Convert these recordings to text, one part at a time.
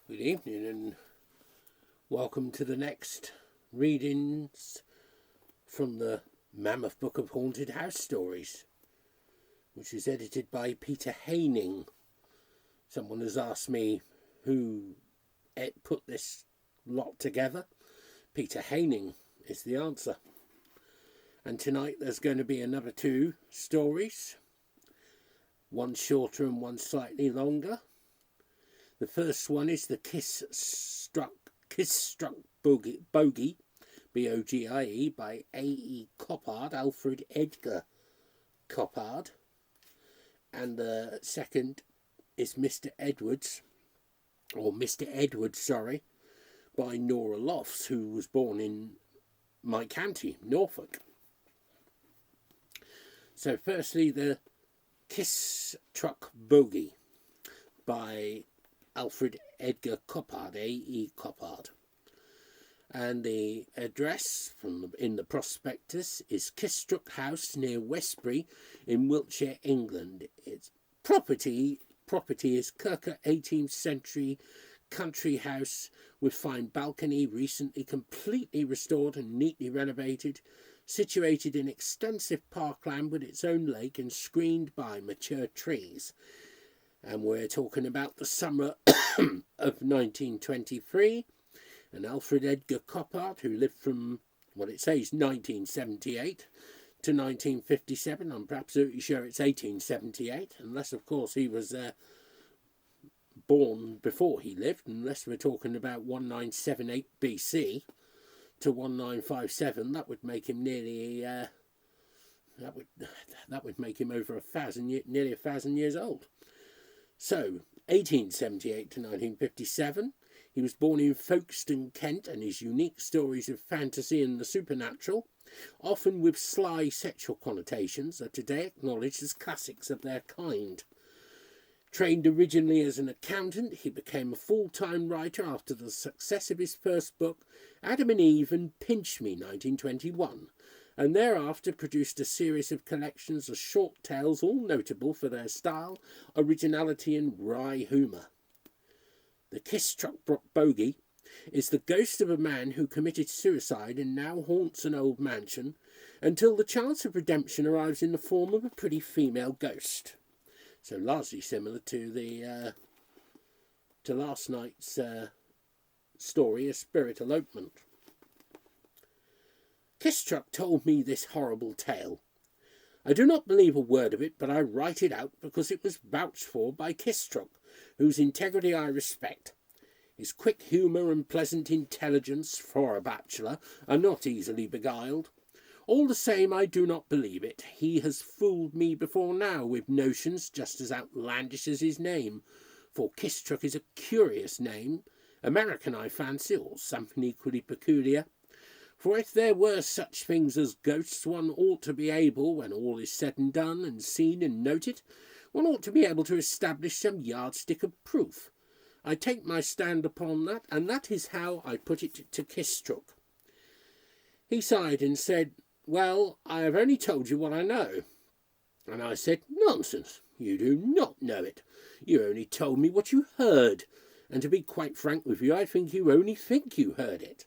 Good evening and welcome to the next readings from the Mammoth Book of Haunted House Stories, which is edited by Peter Haining. Someone has asked me who put this lot together. Peter Haining is the answer. And tonight there's going to be another two stories, one shorter and one slightly longer. The first one is the Kisstruck Bogie, B-O-G-I-E, by A.E. Coppard, Alfred Edgar Coppard. And the second is Mr. Edwards, by Norah Lofts, who was born in my county, Norfolk. So firstly, the Kisstruck Bogie by Alfred Edgar Coppard, A.E. Coppard. And the address in the prospectus is Kisstruck House near Westbury in Wiltshire, England. Its property is Kirker 18th century country house with fine balcony, recently completely restored and neatly renovated, situated in extensive parkland with its own lake and screened by mature trees. And we're talking about the summer of 1923, and Alfred Edgar Coppard, who lived from, well, it says 1978 to 1957. I'm absolutely sure it's 1878, unless, of course, he was born before he lived, unless we're talking about 1978 BC to 1957. That would make him nearly, that would make him over nearly 1,000 years old. So, 1878 to 1957, he was born in Folkestone, Kent, and his unique stories of fantasy and the supernatural, often with sly sexual connotations, are today acknowledged as classics of their kind. Trained originally as an accountant, he became a full-time writer after the success of his first book, Adam and Eve and Pinch Me, 1921, and thereafter produced a series of collections of short tales, all notable for their style, originality and wry humour. The Kisstruck Bogie is the ghost of a man who committed suicide and now haunts an old mansion until the chance of redemption arrives in the form of a pretty female ghost. So largely similar to to last night's story, A Spirit Elopement. Kisstruck told me this horrible tale. I do not believe a word of it, but I write it out because it was vouched for by Kisstruck, whose integrity I respect. His quick humour and pleasant intelligence, for a bachelor, are not easily beguiled. All the same, I do not believe it. He has fooled me before now with notions just as outlandish as his name, for Kisstruck is a curious name, American, I fancy, or something equally peculiar. For if there were such things as ghosts, one ought to be able, when all is said and done and seen and noted, one ought to be able to establish some yardstick of proof. I take my stand upon that, and that is how I put it to Kisstruck. He sighed and said, "Well, I have only told you what I know." And I said, "Nonsense, you do not know it. You only told me what you heard, and to be quite frank with you, I think you only think you heard it."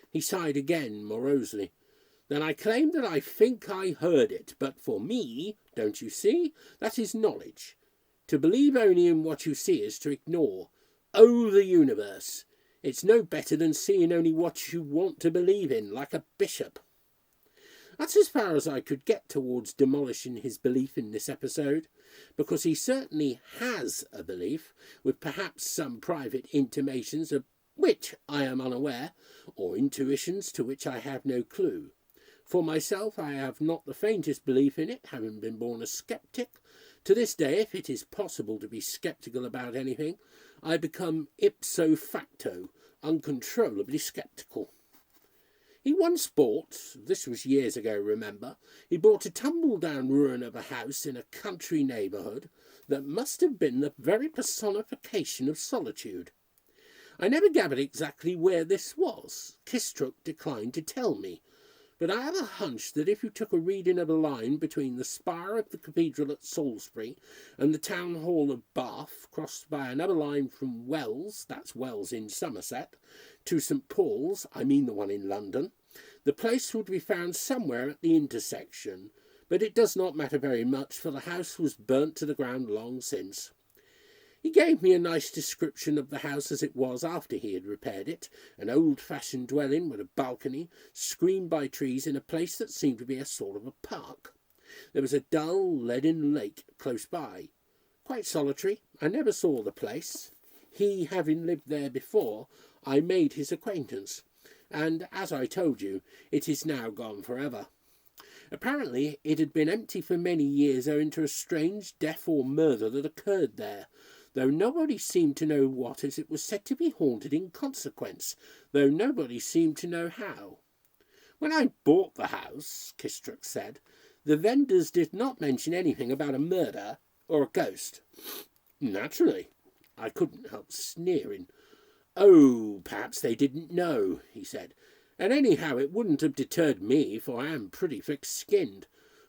He sighed again, morosely. "Then I claim that I think I heard it, but for me, don't you see, that is knowledge. To believe only in what you see is to ignore. Oh, the universe! It's no better than seeing only what you want to believe in, like a bishop." That's as far as I could get towards demolishing his belief in this episode, because he certainly has a belief, with perhaps some private intimations of which I am unaware, or intuitions to which I have no clue. For myself, I have not the faintest belief in it, having been born a sceptic. To this day, if it is possible to be sceptical about anything, I become ipso facto uncontrollably sceptical. He once bought, this was years ago, remember, he bought a tumble-down ruin of a house in a country neighbourhood that must have been the very personification of solitude. I never gathered exactly where this was. Kisstruck declined to tell me, but I have a hunch that if you took a reading of a line between the spire of the cathedral at Salisbury and the town hall of Bath, crossed by another line from Wells, that's Wells in Somerset, to St Paul's, I mean the one in London, the place would be found somewhere at the intersection, but it does not matter very much, for the house was burnt to the ground long since. He gave me a nice description of the house as it was after he had repaired it, an old-fashioned dwelling with a balcony, screened by trees in a place that seemed to be a sort of a park. There was a dull, leaden lake close by. Quite solitary. I never saw the place. He having lived there before, I made his acquaintance, and, as I told you, it is now gone forever. Apparently it had been empty for many years owing to a strange death or murder that occurred there, though nobody seemed to know what, as it was said to be haunted in consequence, though nobody seemed to know how. When I bought the house, Kisstruck said, the vendors did not mention anything about a murder or a ghost. Naturally. I couldn't help sneering. Oh, perhaps they didn't know, he said. And anyhow, it wouldn't have deterred me, for I am pretty thick-skinned.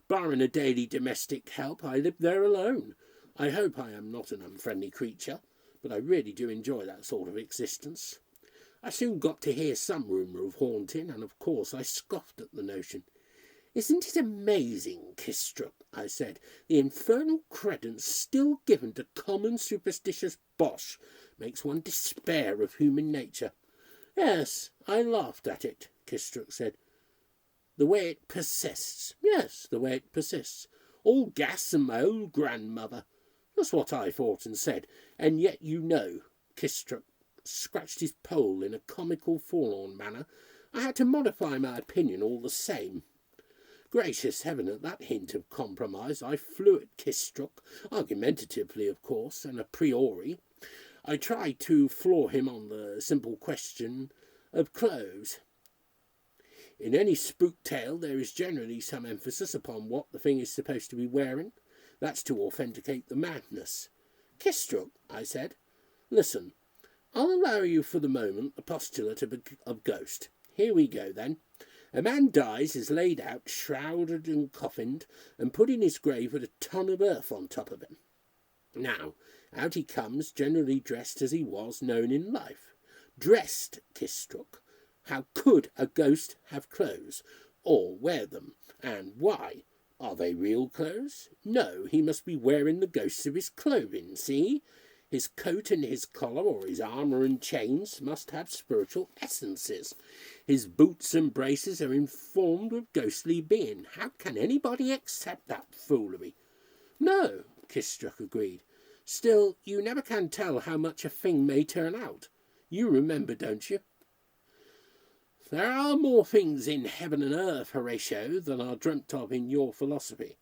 Barring a daily domestic help, I live there alone. I hope I am not an unfriendly creature, but I really do enjoy that sort of existence. I soon got to hear some rumour of haunting, and of course I scoffed at the notion. Isn't it amazing, Kisstruck, I said, the infernal credence still given to common superstitious bosh makes one despair of human nature. Yes, I laughed at it, Kisstruck said. The way it persists. Yes, the way it persists. All gas and my old grandmother. That's what I thought and said. And yet you know, Kisstruck scratched his poll in a comical forlorn manner. I had to modify my opinion all the same. Gracious heaven, at that hint of compromise, I flew at Kisstruck, argumentatively, of course, and a priori. I tried to floor him on the simple question of clothes. In any spook tale there is generally some emphasis upon what the thing is supposed to be wearing. That's to authenticate the madness. Kisstruck, I said, listen, I'll allow you for the moment the postulate of ghost. Here we go, then. A man dies, is laid out, shrouded and coffined, and put in his grave with a ton of earth on top of him. Now, out he comes, generally dressed as he was known in life. Dressed, Kisstruck. How could a ghost have clothes, or wear them, and why? Are they real clothes? No, he must be wearing the ghosts of his clothing, see? His coat and his collar, or his armour and chains, must have spiritual essences. His boots and braces are informed with ghostly being. How can anybody accept that foolery? No, Kisstruck agreed. Still, you never can tell how much a thing may turn out. You remember, don't you? There are more things in heaven and earth, Horatio, than are dreamt of in your philosophy.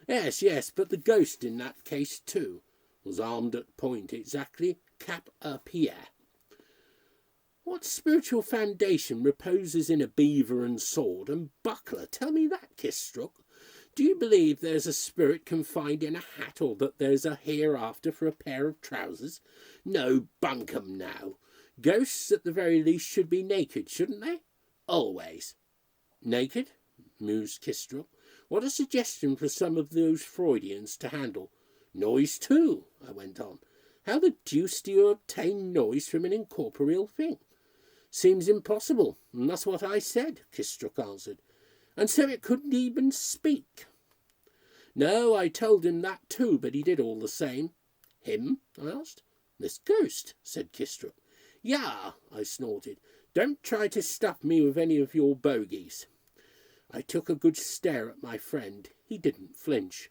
Yes, but the ghost in that case, too, was armed at point exactly, cap a pierre. What spiritual foundation reposes in a beaver and sword and buckler? Tell me that, Kisstruck. Do you believe there's a spirit confined in a hat, or that there's a hereafter for a pair of trousers? No, bunkum now. Ghosts, at the very least, should be naked, shouldn't they? Always. Naked? Mused Kisstruck. What a suggestion for some of those Freudians to handle. Noise, too, I went on. How the deuce do you obtain noise from an incorporeal thing? Seems impossible, and that's what I said, Kisstruck answered. And so it couldn't even speak. No, I told him that too, but he did all the same. Him? I asked. This ghost, said Kisstruck. Yah, I snorted. Don't try to stuff me with any of your bogies. I took a good stare at my friend. He didn't flinch.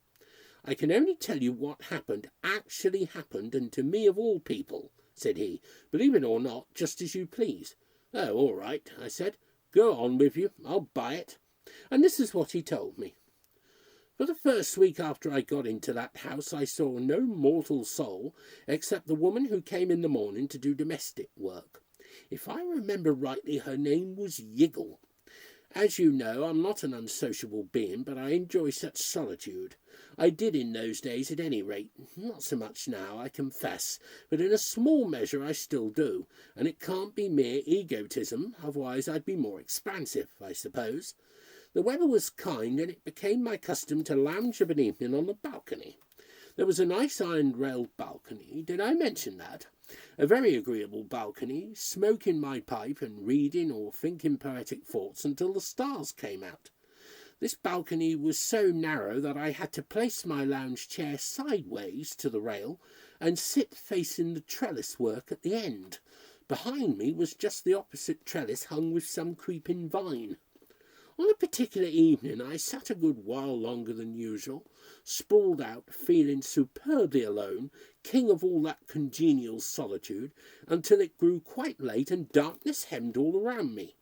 I can only tell you what happened, actually happened, and to me of all people, said he. Believe it or not, just as you please. Oh, all right, I said. Go on with you. I'll buy it. And this is what he told me. For the first week after I got into that house, I saw no mortal soul except the woman who came in the morning to do domestic work. If I remember rightly, her name was Yiggle. As you know, I'm not an unsociable being, but I enjoy such solitude. I did in those days, at any rate. Not so much now, I confess, but in a small measure I still do, and it can't be mere egotism, otherwise I'd be more expansive, I suppose. The weather was kind, and it became my custom to lounge of an evening on the balcony. There was a nice iron-railed balcony. Did I mention that? A very agreeable balcony, smoking my pipe and reading or thinking poetic thoughts until the stars came out. This balcony was so narrow that I had to place my lounge chair sideways to the rail and sit facing the trellis work at the end. Behind me was just the opposite trellis hung with some creeping vine. On a particular evening I sat a good while longer than usual, sprawled out, feeling superbly alone, king of all that congenial solitude, until it grew quite late and darkness hemmed all around me.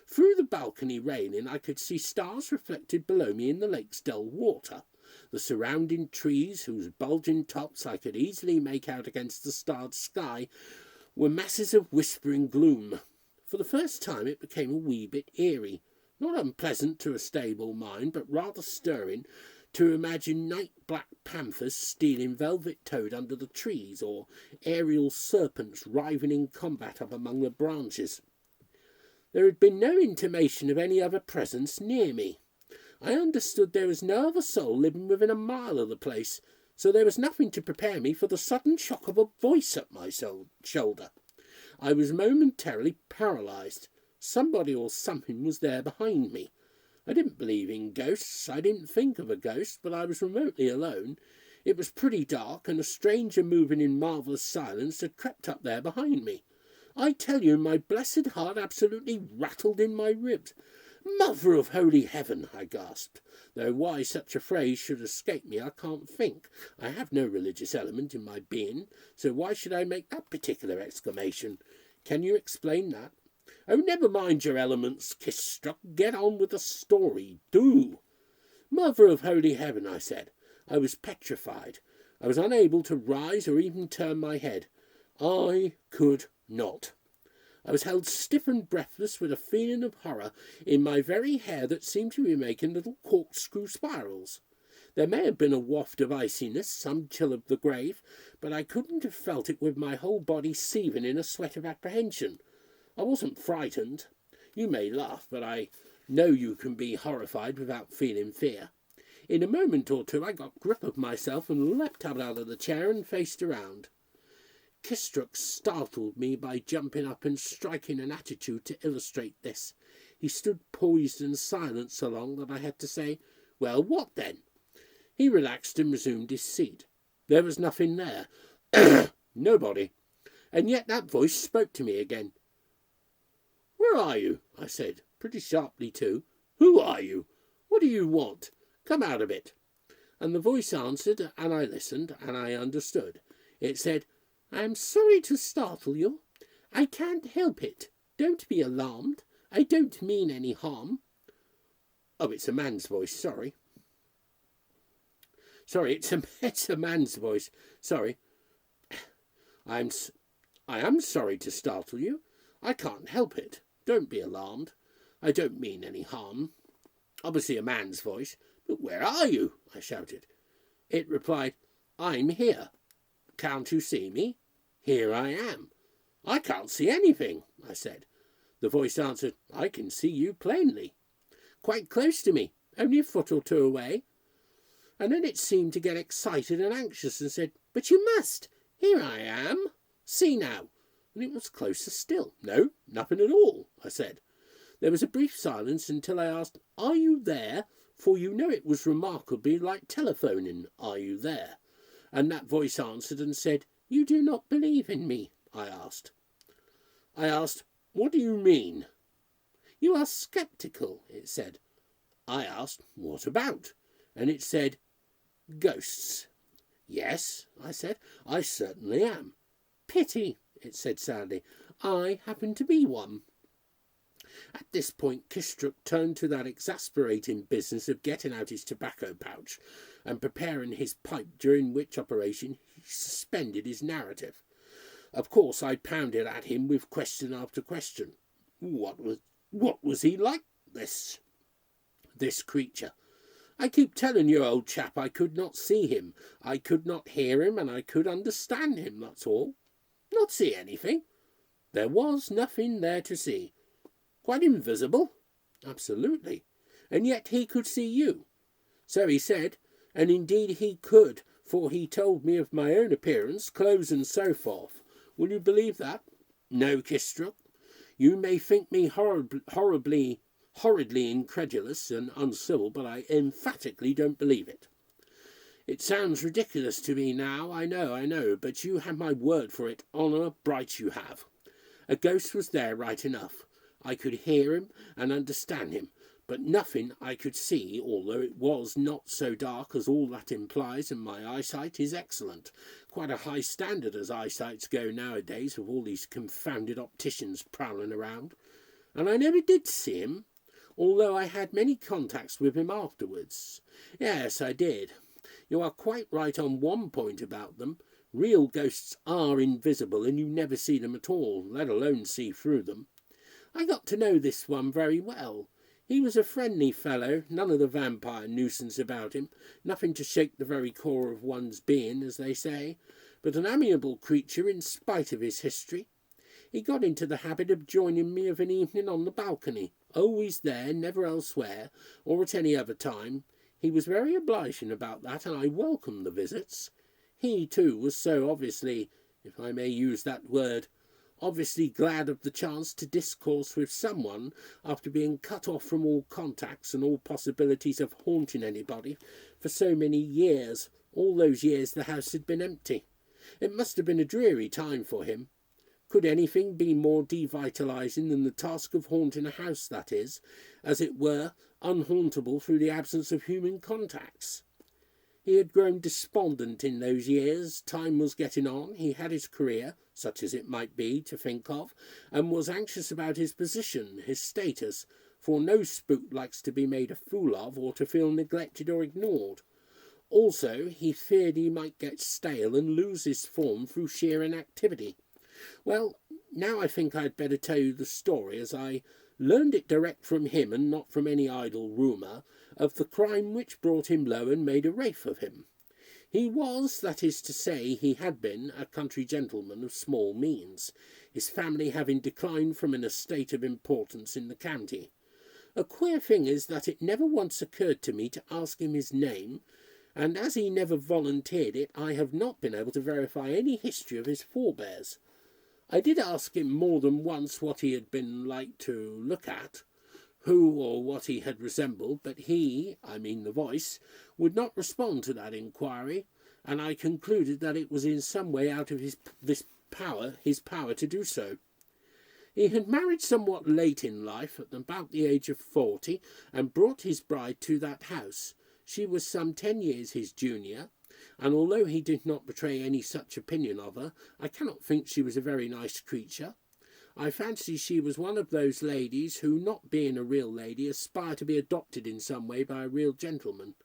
Through the balcony railing I could see stars reflected below me in the lake's dull water. The surrounding trees, whose bulging tops I could easily make out against the starred sky, were masses of whispering gloom. For the first time it became a wee bit eerie, not unpleasant to a stable mind, but rather stirring to imagine night-black panthers stealing velvet-toed under the trees, or aerial serpents writhing in combat up among the branches. There had been no intimation of any other presence near me. I understood there was no other soul living within a mile of the place, so there was nothing to prepare me for the sudden shock of a voice at my shoulder. I was momentarily paralysed. Somebody or something was there behind me. I didn't believe in ghosts. I didn't think of a ghost, but I was remotely alone. It was pretty dark, and a stranger moving in marvellous silence had crept up there behind me. I tell you, my blessed heart absolutely rattled in my ribs. "Mother of holy heaven!" I gasped, though why such a phrase should escape me I can't think. I have no religious element in my being, so why should I make that particular exclamation? Can you explain that? Oh, never mind your elements, Kisstruck. Get on with the story, do. "Mother of holy heaven," I said. I was petrified. I was unable to rise or even turn my head. I could not. I was held stiff and breathless with a feeling of horror in my very hair that seemed to be making little corkscrew spirals. There may have been a waft of iciness, some chill of the grave, but I couldn't have felt it with my whole body seething in a sweat of apprehension. I wasn't frightened. You may laugh, but I know you can be horrified without feeling fear. In a moment or two I got grip of myself and leapt out of the chair and faced around. Kisstruck startled me by jumping up and striking an attitude to illustrate this. He stood poised and silent so long that I had to say, "Well, what then?" He relaxed and resumed his seat. There was nothing there. Nobody. And yet that voice spoke to me again. "Where are you?" I said, pretty sharply too. "Who are you? What do you want? Come out of it." And the voice answered, and I listened, and I understood. It said, "I am sorry to startle you. I can't help it. Don't be alarmed. I don't mean any harm." Oh, it's a man's voice, sorry. It's a man's voice. Sorry. I am sorry to startle you. I can't help it. Don't be alarmed. I don't mean any harm. Obviously a man's voice. "But where are you?" I shouted. It replied, "I'm here. Can't you see me? Here I am." "I can't see anything," I said. The voice answered, "I can see you plainly. Quite close to me, only a foot or two away." And then it seemed to get excited and anxious and said, "But you must. Here I am. See now." And it was closer still. "No, nothing at all," I said. There was a brief silence until I asked, "Are you there?" For you know it was remarkably like telephoning, "Are you there?" And that voice answered and said, "You do not believe in me?" I asked, "What do you mean?" "You are sceptical," it said. I asked, "What about?" And it said, "Ghosts." "Yes," I said, "I certainly am." "Pity," it said sadly. "I happen to be one." At this point Kisstruck turned to that exasperating business of getting out his tobacco pouch and preparing his pipe, during which operation he suspended his narrative. Of course I pounded at him with question after question. What was he like, this creature? "I keep telling you, old chap, I could not see him. I could not hear him, and I could understand him, that's all." "Not see anything?" "There was nothing there to see." "Quite invisible?" "Absolutely." and yet he could see you. So he said, and indeed he could, for he told me of my own appearance, clothes, and so forth. Will you believe that? No, Kisstruck. You may think me horridly incredulous and uncivil, but I emphatically don't believe it. It sounds ridiculous to me now, I know, but you have my word for it, honour bright you have. A ghost was there right enough. I could hear him and understand him, but nothing I could see, although it was not so dark as all that implies, and my eyesight is excellent. Quite a high standard as eyesights go nowadays, with all these confounded opticians prowling around. And I never did see him, although I had many contacts with him afterwards. Yes, I did. You are quite right on one point about them. Real ghosts are invisible, and you never see them at all, let alone see through them. I got to know this one very well. He was a friendly fellow, none of the vampire nuisance about him, nothing to shake the very core of one's being, as they say, but an amiable creature in spite of his history. He got into the habit of joining me of an evening on the balcony, always there, never elsewhere, or at any other time. He was very obliging about that, and I welcomed the visits. He, too, was so obviously, if I may use that word, obviously glad of the chance to discourse with someone after being cut off from all contacts and all possibilities of haunting anybody for so many years. All those years the house had been empty. It must have been a dreary time for him. Could anything be more devitalising than the task of haunting a house that is, as it were, unhauntable through the absence of human contacts? He had grown despondent in those years. Time was getting on. He had his career, such as it might be, to think of, and was anxious about his position, his status, for no spook likes to be made a fool of or to feel neglected or ignored. Also, he feared he might get stale and lose his form through sheer inactivity. Well, now I think I'd better tell you the story, as I learned it direct from him and not from any idle rumour, of the crime which brought him low and made a wraith of him. He was, that is to say, he had been, a country gentleman of small means, his family having declined from an estate of importance in the county. A queer thing is that it never once occurred to me to ask him his name, and as he never volunteered it, I have not been able to verify any history of his forebears. I did ask him more than once what he had been like to look at, who or what he had resembled, but he, I mean the voice, would not respond to that inquiry, and I concluded that it was in some way out of his power to do so. He had married somewhat late in life, at about the age of 40, and brought his bride to that house. She was some 10 years his junior, and although he did not betray any such opinion of her, I cannot think she was a very nice creature. I fancy she was one of those ladies who, not being a real lady, aspire to be adopted in some way by a real gentleman.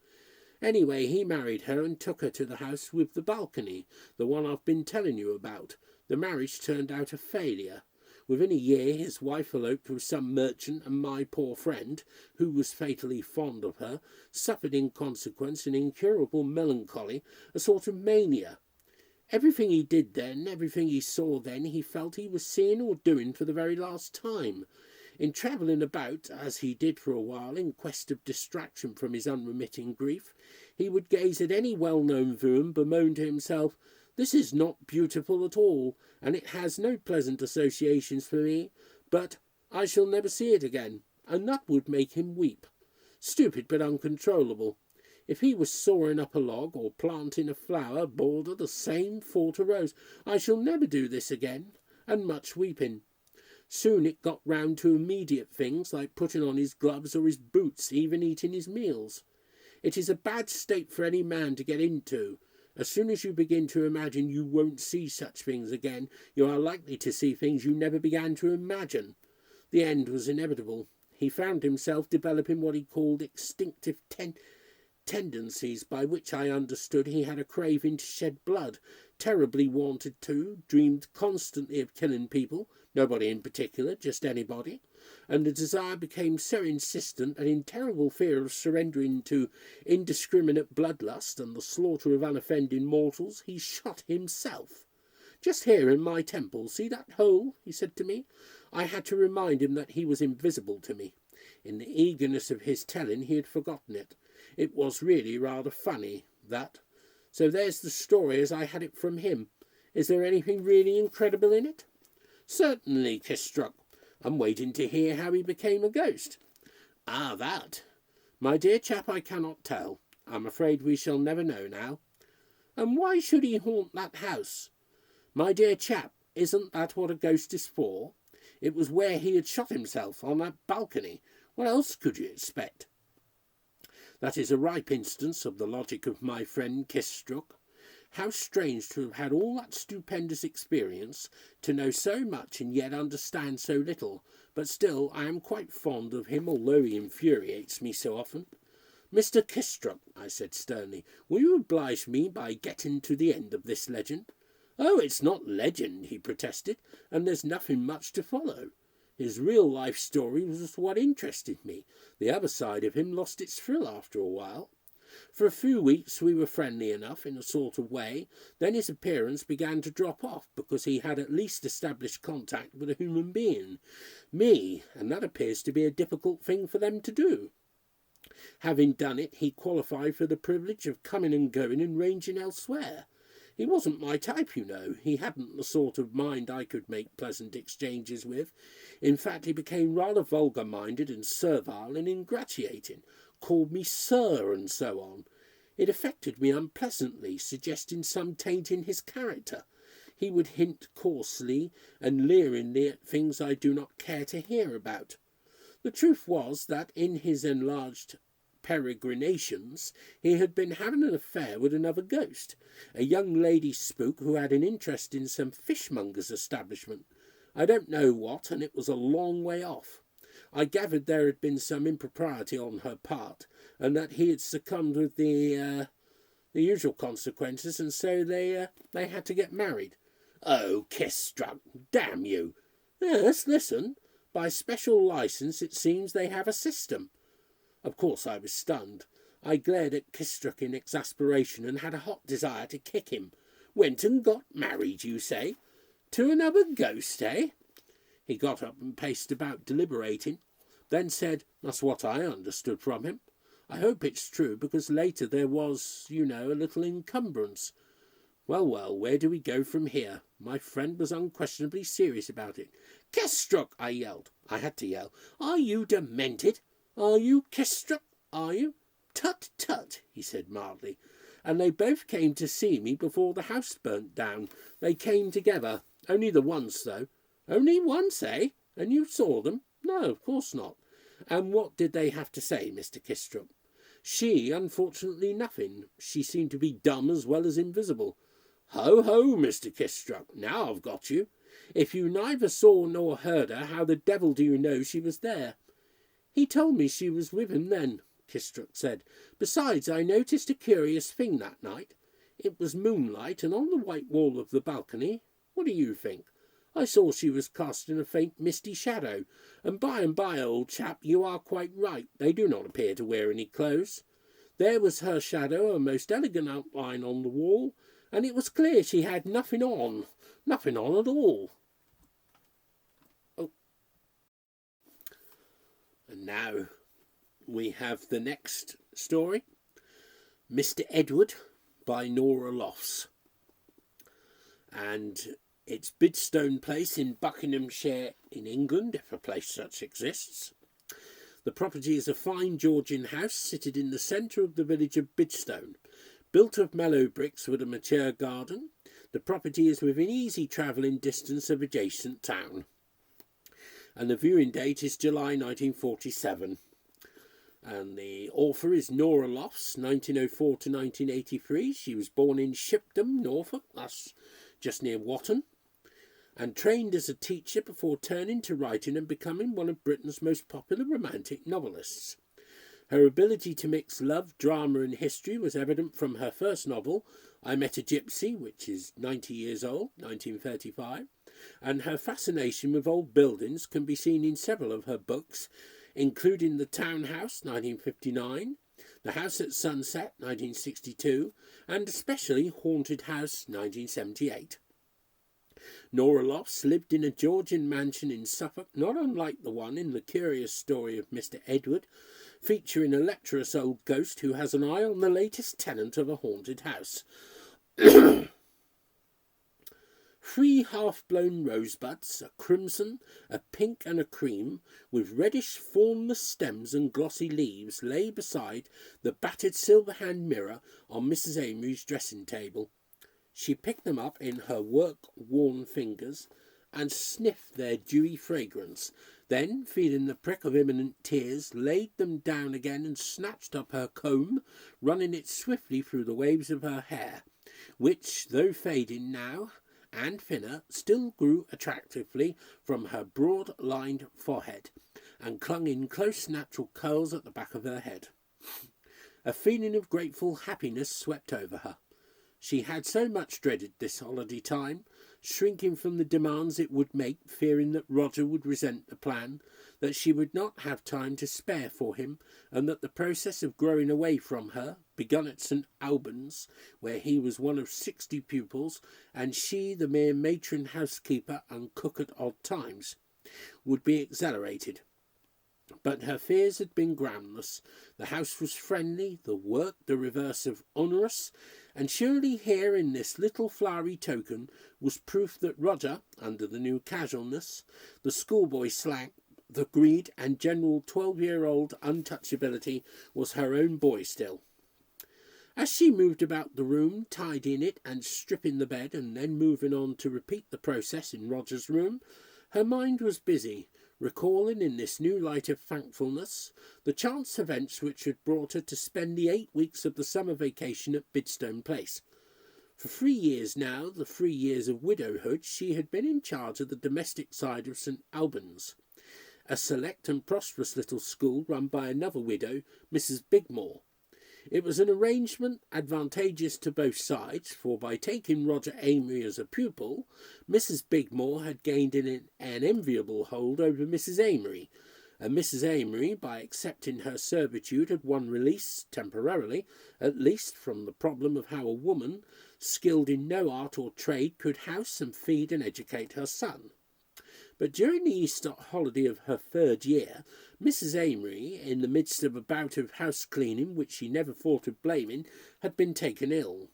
Anyway, he married her and took her to the house with the balcony, the one I've been telling you about. The marriage turned out a failure. Within a year his wife eloped with some merchant, and my poor friend, who was fatally fond of her, suffered in consequence an incurable melancholy, a sort of mania. Everything he did then, everything he saw then, he felt he was seeing or doing for the very last time. In travelling about, as he did for a while, in quest of distraction from his unremitting grief, he would gaze at any well-known view and bemoan to himself, "This is not beautiful at all, and it has no pleasant associations for me, but I shall never see it again," and that would make him weep. Stupid but uncontrollable. If he was sawing up a log or planting a flower border, the same thought arose, "I shall never do this again," and much weeping. Soon it got round to immediate things, like putting on his gloves or his boots, even eating his meals. It is a bad state for any man to get into. As soon as you begin to imagine you won't see such things again, you are likely to see things you never began to imagine. The end was inevitable. He found himself developing what he called instinctive tendencies, by which I understood he had a craving to shed blood, terribly wanted to, dreamed constantly of killing people, nobody in particular, just anybody, and the desire became so insistent that in terrible fear of surrendering to indiscriminate bloodlust and the slaughter of unoffending mortals, he shot himself. "Just here in my temple, see that hole?" he said to me. I had to remind him that he was invisible to me. In the eagerness of his telling, he had forgotten it. It was really rather funny, that. So there's the story as I had it from him. Is there anything really incredible in it? Certainly, Kisstruck. I'm waiting to hear how he became a ghost. Ah, that. My dear chap, I cannot tell. I'm afraid we shall never know now. And why should he haunt that house? My dear chap, isn't that what a ghost is for? It was where he had shot himself, on that balcony. What else could you expect? That is a ripe instance of the logic of my friend Kisstruck. How strange to have had all that stupendous experience, to know so much and yet understand so little, but still I am quite fond of him, although he infuriates me so often. Mr. Kisstruck, I said sternly, will you oblige me by getting to the end of this legend? Oh, it's not legend, he protested, and there's nothing much to follow. His real-life story was what interested me. The other side of him lost its thrill after a while. For a few weeks we were friendly enough in a sort of way, then his appearance began to drop off because he had at least established contact with a human being, me, and that appears to be a difficult thing for them to do. Having done it, he qualified for the privilege of coming and going and ranging elsewhere. He wasn't my type, you know. He hadn't the sort of mind I could make pleasant exchanges with. In fact, he became rather vulgar-minded and servile and ingratiating, called me sir and so on. It affected me unpleasantly, suggesting some taint in his character. He would hint coarsely and leeringly at things I do not care to hear about. The truth was that in his enlarged peregrinations he had been having an affair with another ghost, a young lady spook who had an interest in some fishmonger's establishment. I don't know what, and it was a long way off. I gathered there had been some impropriety on her part, and that he had succumbed with the usual consequences, and so they had to get married. Oh, Kisstruck, damn you! Yes, listen. By special licence, it seems they have a system. Of course I was stunned. I glared at Kisstruck in exasperation and had a hot desire to kick him. Went and got married, you say? To another ghost, eh? He got up and paced about, deliberating, then said, that's what I understood from him. I hope it's true, because later there was, you know, a little encumbrance. Well, where do we go from here? My friend was unquestionably serious about it. Kisstruck, I yelled. I had to yell. Are you demented? Are you, Kisstruck? Are you? Tut, tut, he said mildly. And they both came to see me before the house burnt down. They came together. Only the once, though. Only once, eh? And you saw them? No, of course not. And what did they have to say, Mr. Kisstruck? She, unfortunately, nothing. She seemed to be dumb as well as invisible. Ho, ho, Mr. Kisstruck, now I've got you. If you neither saw nor heard her, how the devil do you know she was there? He told me she was with him then, Kisstruck said. Besides, I noticed a curious thing that night. It was moonlight, and on the white wall of the balcony, what do you think? I saw she was casting a faint misty shadow, and by, old chap, you are quite right. They do not appear to wear any clothes. There was her shadow, a most elegant outline on the wall, and it was clear she had nothing on at all. Oh. And now we have the next story, Mr. Edward by Norah Lofts. And it's Bidstone Place in Buckinghamshire in England, if a place such exists. The property is a fine Georgian house situated in the centre of the village of Bidstone. Built of mellow bricks with a mature garden, the property is within easy travelling distance of adjacent town. And the viewing date is July 1947. And the author is Norah Lofts, 1904 to 1983. She was born in Shipdham, Norfolk, that's just near Watton, and trained as a teacher before turning to writing and becoming one of Britain's most popular romantic novelists. Her ability to mix love, drama and history was evident from her first novel, I Met a Gypsy, which is 90 years old, 1935, and her fascination with old buildings can be seen in several of her books, including The Townhouse, 1959, The House at Sunset, 1962, and especially Haunted House, 1978. Norah Lofts lived in a Georgian mansion in Suffolk, not unlike the one in the curious story of Mr. Edward, featuring a lecherous old ghost who has an eye on the latest tenant of a haunted house. 3 half-blown rosebuds, a crimson, a pink and a cream, with reddish formless stems and glossy leaves, lay beside the battered silver-hand mirror on Mrs. Amory's dressing table. She picked them up in her work-worn fingers and sniffed their dewy fragrance, then, feeling the prick of imminent tears, laid them down again and snatched up her comb, running it swiftly through the waves of her hair, which, though fading now and thinner, still grew attractively from her broad-lined forehead, and clung in close natural curls at the back of her head. A feeling of grateful happiness swept over her. She had so much dreaded this holiday time, shrinking from the demands it would make, fearing that Roger would resent the plan, that she would not have time to spare for him, and that the process of growing away from her, begun at St. Albans, where he was one of 60 pupils, and she the mere matron housekeeper and cook at odd times, would be accelerated. But her fears had been groundless. The house was friendly, the work the reverse of onerous, and surely here in this little flowery token was proof that Roger, under the new casualness, the schoolboy slang, the greed and general 12-year-old untouchability, was her own boy still. As she moved about the room, tidying it and stripping the bed, and then moving on to repeat the process in Roger's room, her mind was busy, recalling in this new light of thankfulness the chance events which had brought her to spend the 8 weeks of the summer vacation at Bidstone Place. For 3 years now, the 3 years of widowhood, she had been in charge of the domestic side of St. Albans, a select and prosperous little school run by another widow, Mrs. Bigmore. It was an arrangement advantageous to both sides, for by taking Roger Amory as a pupil, Mrs. Bigmore had gained an enviable hold over Mrs. Amory, and Mrs. Amory, by accepting her servitude, had won release, temporarily, at least, from the problem of how a woman, skilled in no art or trade, could house and feed and educate her son. But during the Easter holiday of her 3rd year, Mrs. Amory, in the midst of a bout of house-cleaning which she never thought of blaming, had been taken ill.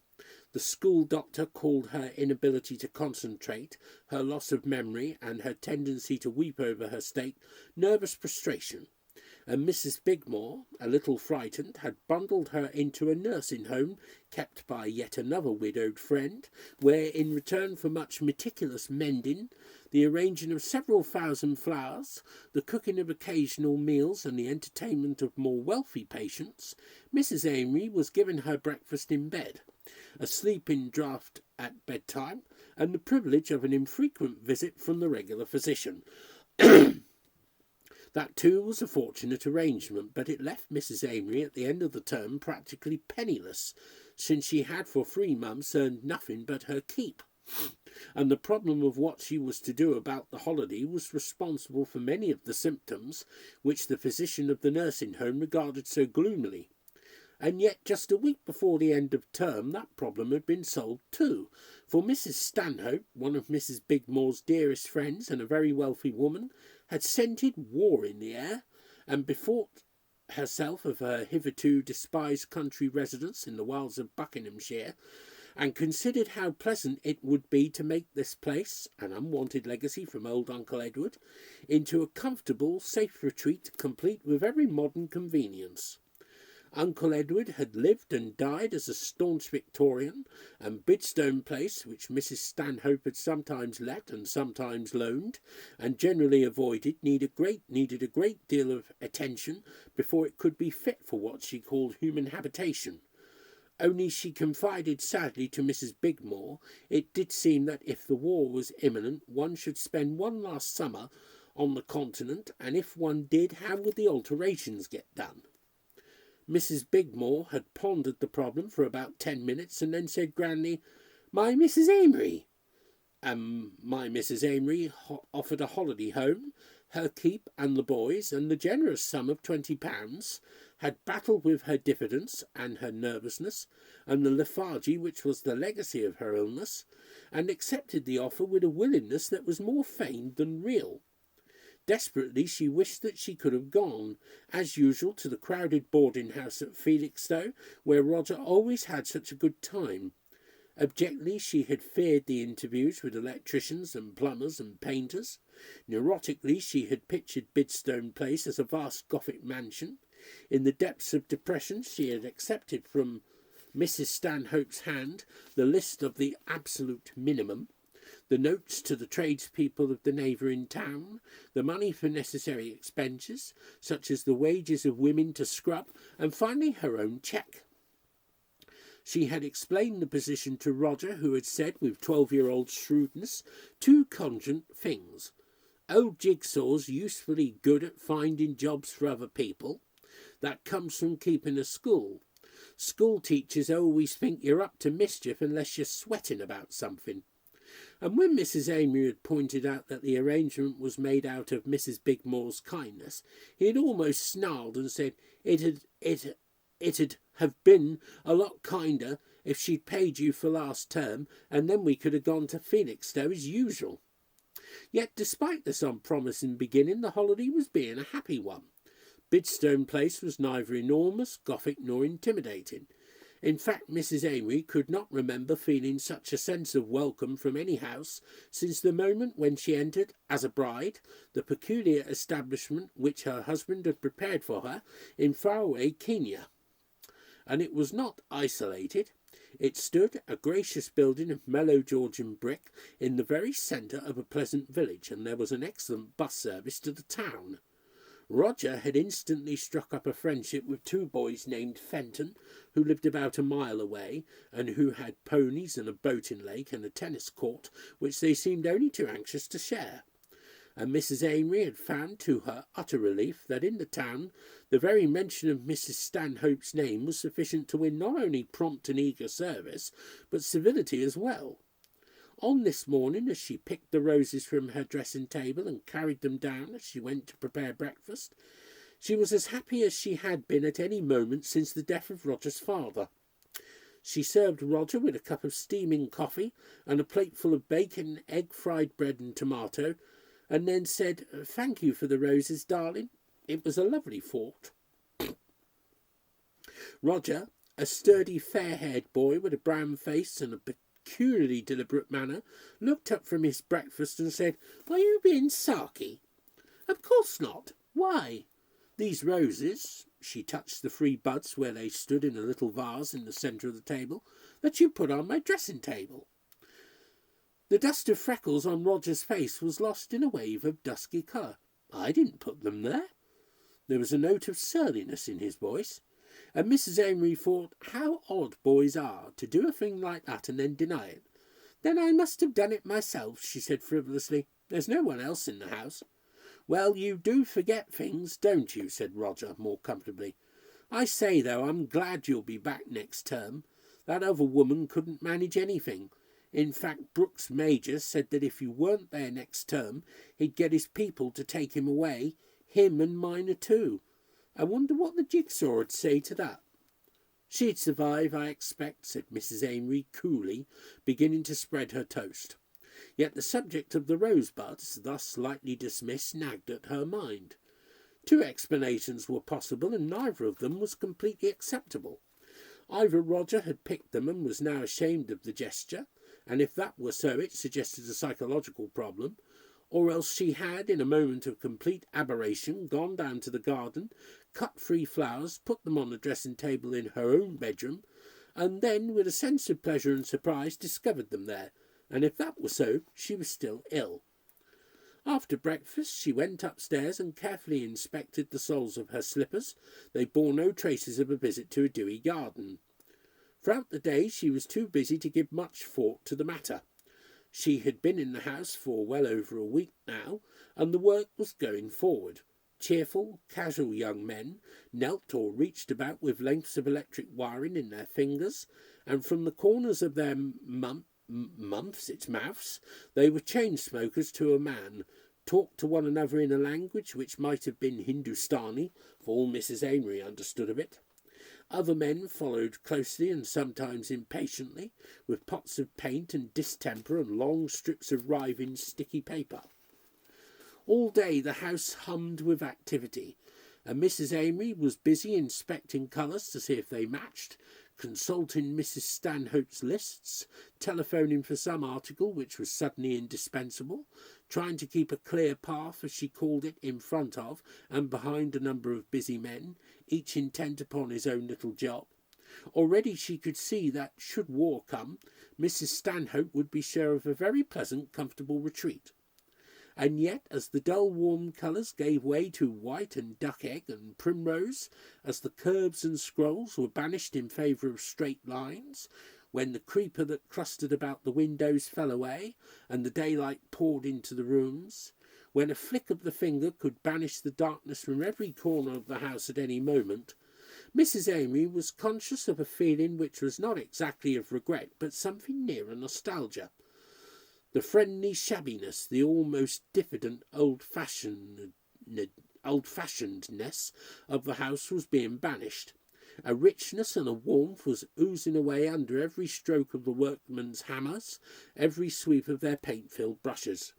The school doctor called her inability to concentrate, her loss of memory, and her tendency to weep over her state, nervous prostration, and Mrs. Bigmore, a little frightened, had bundled her into a nursing home kept by yet another widowed friend, where, in return for much meticulous mending, the arranging of several thousand flowers, the cooking of occasional meals, and the entertainment of more wealthy patients, Mrs. Amory was given her breakfast in bed, a sleeping draught at bedtime, and the privilege of an infrequent visit from the regular physician. That, too, was a fortunate arrangement, but it left Mrs. Amory at the end of the term practically penniless, since she had for 3 months earned nothing but her keep. And the problem of what she was to do about the holiday was responsible for many of the symptoms which the physician of the nursing home regarded so gloomily. And yet, just a week before the end of term, that problem had been solved too, for Mrs. Stanhope, one of Mrs. Bigmore's dearest friends and a very wealthy woman, had scented war in the air, and bethought herself of her hitherto despised country residence in the wilds of Buckinghamshire, and considered how pleasant it would be to make this place, an unwanted legacy from old Uncle Edward, into a comfortable, safe retreat, complete with every modern convenience. Uncle Edward had lived and died as a staunch Victorian, and Bidstone Place, which Mrs. Stanhope had sometimes let and sometimes loaned, and generally avoided, needed a great deal of attention before it could be fit for what she called human habitation. Only, she confided sadly to Mrs. Bigmore, it did seem that if the war was imminent, one should spend one last summer on the continent, and if one did, how would the alterations get done? Mrs. Bigmore had pondered the problem for about 10 minutes, and then said grandly, "My Mrs. Amory." And my Mrs. Amory offered a holiday home, her keep and the boys, and the generous sum of £20, had battled with her diffidence and her nervousness, and the lethargy which was the legacy of her illness, and accepted the offer with a willingness that was more feigned than real. Desperately she wished that she could have gone, as usual, to the crowded boarding-house at Felixstowe, where Roger always had such a good time. Abjectly she had feared the interviews with electricians and plumbers and painters. Neurotically she had pictured Bidstone Place as a vast Gothic mansion. In the depths of depression she had accepted from Mrs. Stanhope's hand the list of the absolute minimum, the notes to the tradespeople of the neighbouring town, the money for necessary expenses, such as the wages of women to scrub, and finally her own cheque. She had explained the position to Roger, who had said, with 12-year-old shrewdness, two cogent things. Old Jigsaw's usefully good at finding jobs for other people. That comes from keeping a school. School teachers always think you're up to mischief unless you're sweating about something. And when Mrs. Amory had pointed out that the arrangement was made out of Mrs. Bigmore's kindness, he had almost snarled and said it'd have been a lot kinder if she'd paid you for last term, and then we could have gone to Felixstowe as usual. Yet despite this unpromising beginning, the holiday was being a happy one. Bidstone Place was neither enormous, Gothic, nor intimidating. In fact, Mrs. Amory could not remember feeling such a sense of welcome from any house since the moment when she entered, as a bride, the peculiar establishment which her husband had prepared for her in faraway Kenya. And it was not isolated. It stood, a gracious building of mellow Georgian brick, in the very centre of a pleasant village, and there was an excellent bus service to the town. Roger had instantly struck up a friendship with two boys named Fenton, who lived about a mile away, and who had ponies and a boating lake and a tennis court, which they seemed only too anxious to share. And Mrs. Amory had found, to her utter relief, that in the town the very mention of Mrs. Stanhope's name was sufficient to win not only prompt and eager service, but civility as well. On this morning, as she picked the roses from her dressing-table and carried them down as she went to prepare breakfast, she was as happy as she had been at any moment since the death of Roger's father. She served Roger with a cup of steaming coffee and a plateful of bacon, egg, fried bread and tomato, and then said, "Thank you for the roses, darling. It was a lovely thought." Roger, a sturdy, fair-haired boy with a brown face and a peculiarly deliberate manner, looked up from his breakfast and said, "Are you being sarky?" "Of course not. Why?" "These roses," she touched the 3 buds where they stood in a little vase in the centre of the table, "that you put on my dressing-table." The dust of freckles on Roger's face was lost in a wave of dusky colour. "I didn't put them there." There was a note of surliness in his voice, and Mrs. Amory thought how odd boys are, to do a thing like that and then deny it. "Then I must have done it myself," she said frivolously. "There's no one else in the house." "Well, you do forget things, don't you?" said Roger, more comfortably. "I say, though, I'm glad you'll be back next term. That other woman couldn't manage anything. In fact, Brooks Major said that if you weren't there next term, he'd get his people to take him away, him and Miner too. I wonder what the Jigsaw'd say to that." "She'd survive, I expect," said Mrs. Amory coolly, beginning to spread her toast. Yet the subject of the rosebuds, thus lightly dismissed, nagged at her mind. 2 explanations were possible, and neither of them was completely acceptable. Either Roger had picked them and was now ashamed of the gesture, and if that were so it suggested a psychological problem, or else she had, in a moment of complete aberration, gone down to the garden, cut 3 flowers, put them on the dressing-table in her own bedroom, and then, with a sense of pleasure and surprise, discovered them there, and if that were so, she was still ill. After breakfast she went upstairs and carefully inspected the soles of her slippers. They bore no traces of a visit to a dewy garden. Throughout the day she was too busy to give much thought to the matter. She had been in the house for well over a week now, and the work was going forward. Cheerful, casual young men knelt or reached about with lengths of electric wiring in their fingers, and from the corners of their mouths, they were chain-smokers to a man, talked to one another in a language which might have been Hindustani, for all Mrs. Amory understood of it. Other men followed closely and sometimes impatiently, with pots of paint and distemper and long strips of writhing sticky paper. All day the house hummed with activity, and Mrs. Amory was busy inspecting colours to see if they matched, consulting Mrs. Stanhope's lists, telephoning for some article which was suddenly indispensable, trying to keep a clear path, as she called it, in front of and behind a number of busy men, each intent upon his own little job. Already she could see that, should war come, Mrs. Stanhope would be sure of a very pleasant, comfortable retreat. And yet, as the dull warm colours gave way to white and duck-egg and primrose, as the curbs and scrolls were banished in favour of straight lines, when the creeper that clustered about the windows fell away, and the daylight poured into the rooms, when a flick of the finger could banish the darkness from every corner of the house at any moment, Mrs. Amory was conscious of a feeling which was not exactly of regret, but something nearer nostalgia. The friendly shabbiness, the almost diffident old-fashionedness of the house was being banished. A richness and a warmth was oozing away under every stroke of the workmen's hammers, every sweep of their paint-filled brushes.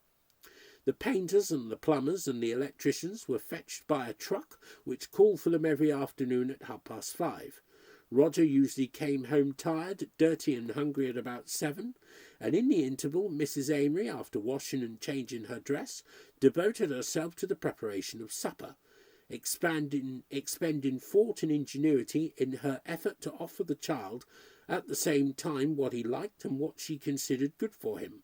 The painters and the plumbers and the electricians were fetched by a truck which called for them every afternoon at 5:30. Roger usually came home tired, dirty and hungry at about 7, and in the interval Mrs. Amory, after washing and changing her dress, devoted herself to the preparation of supper, expending thought and ingenuity in her effort to offer the child at the same time what he liked and what she considered good for him.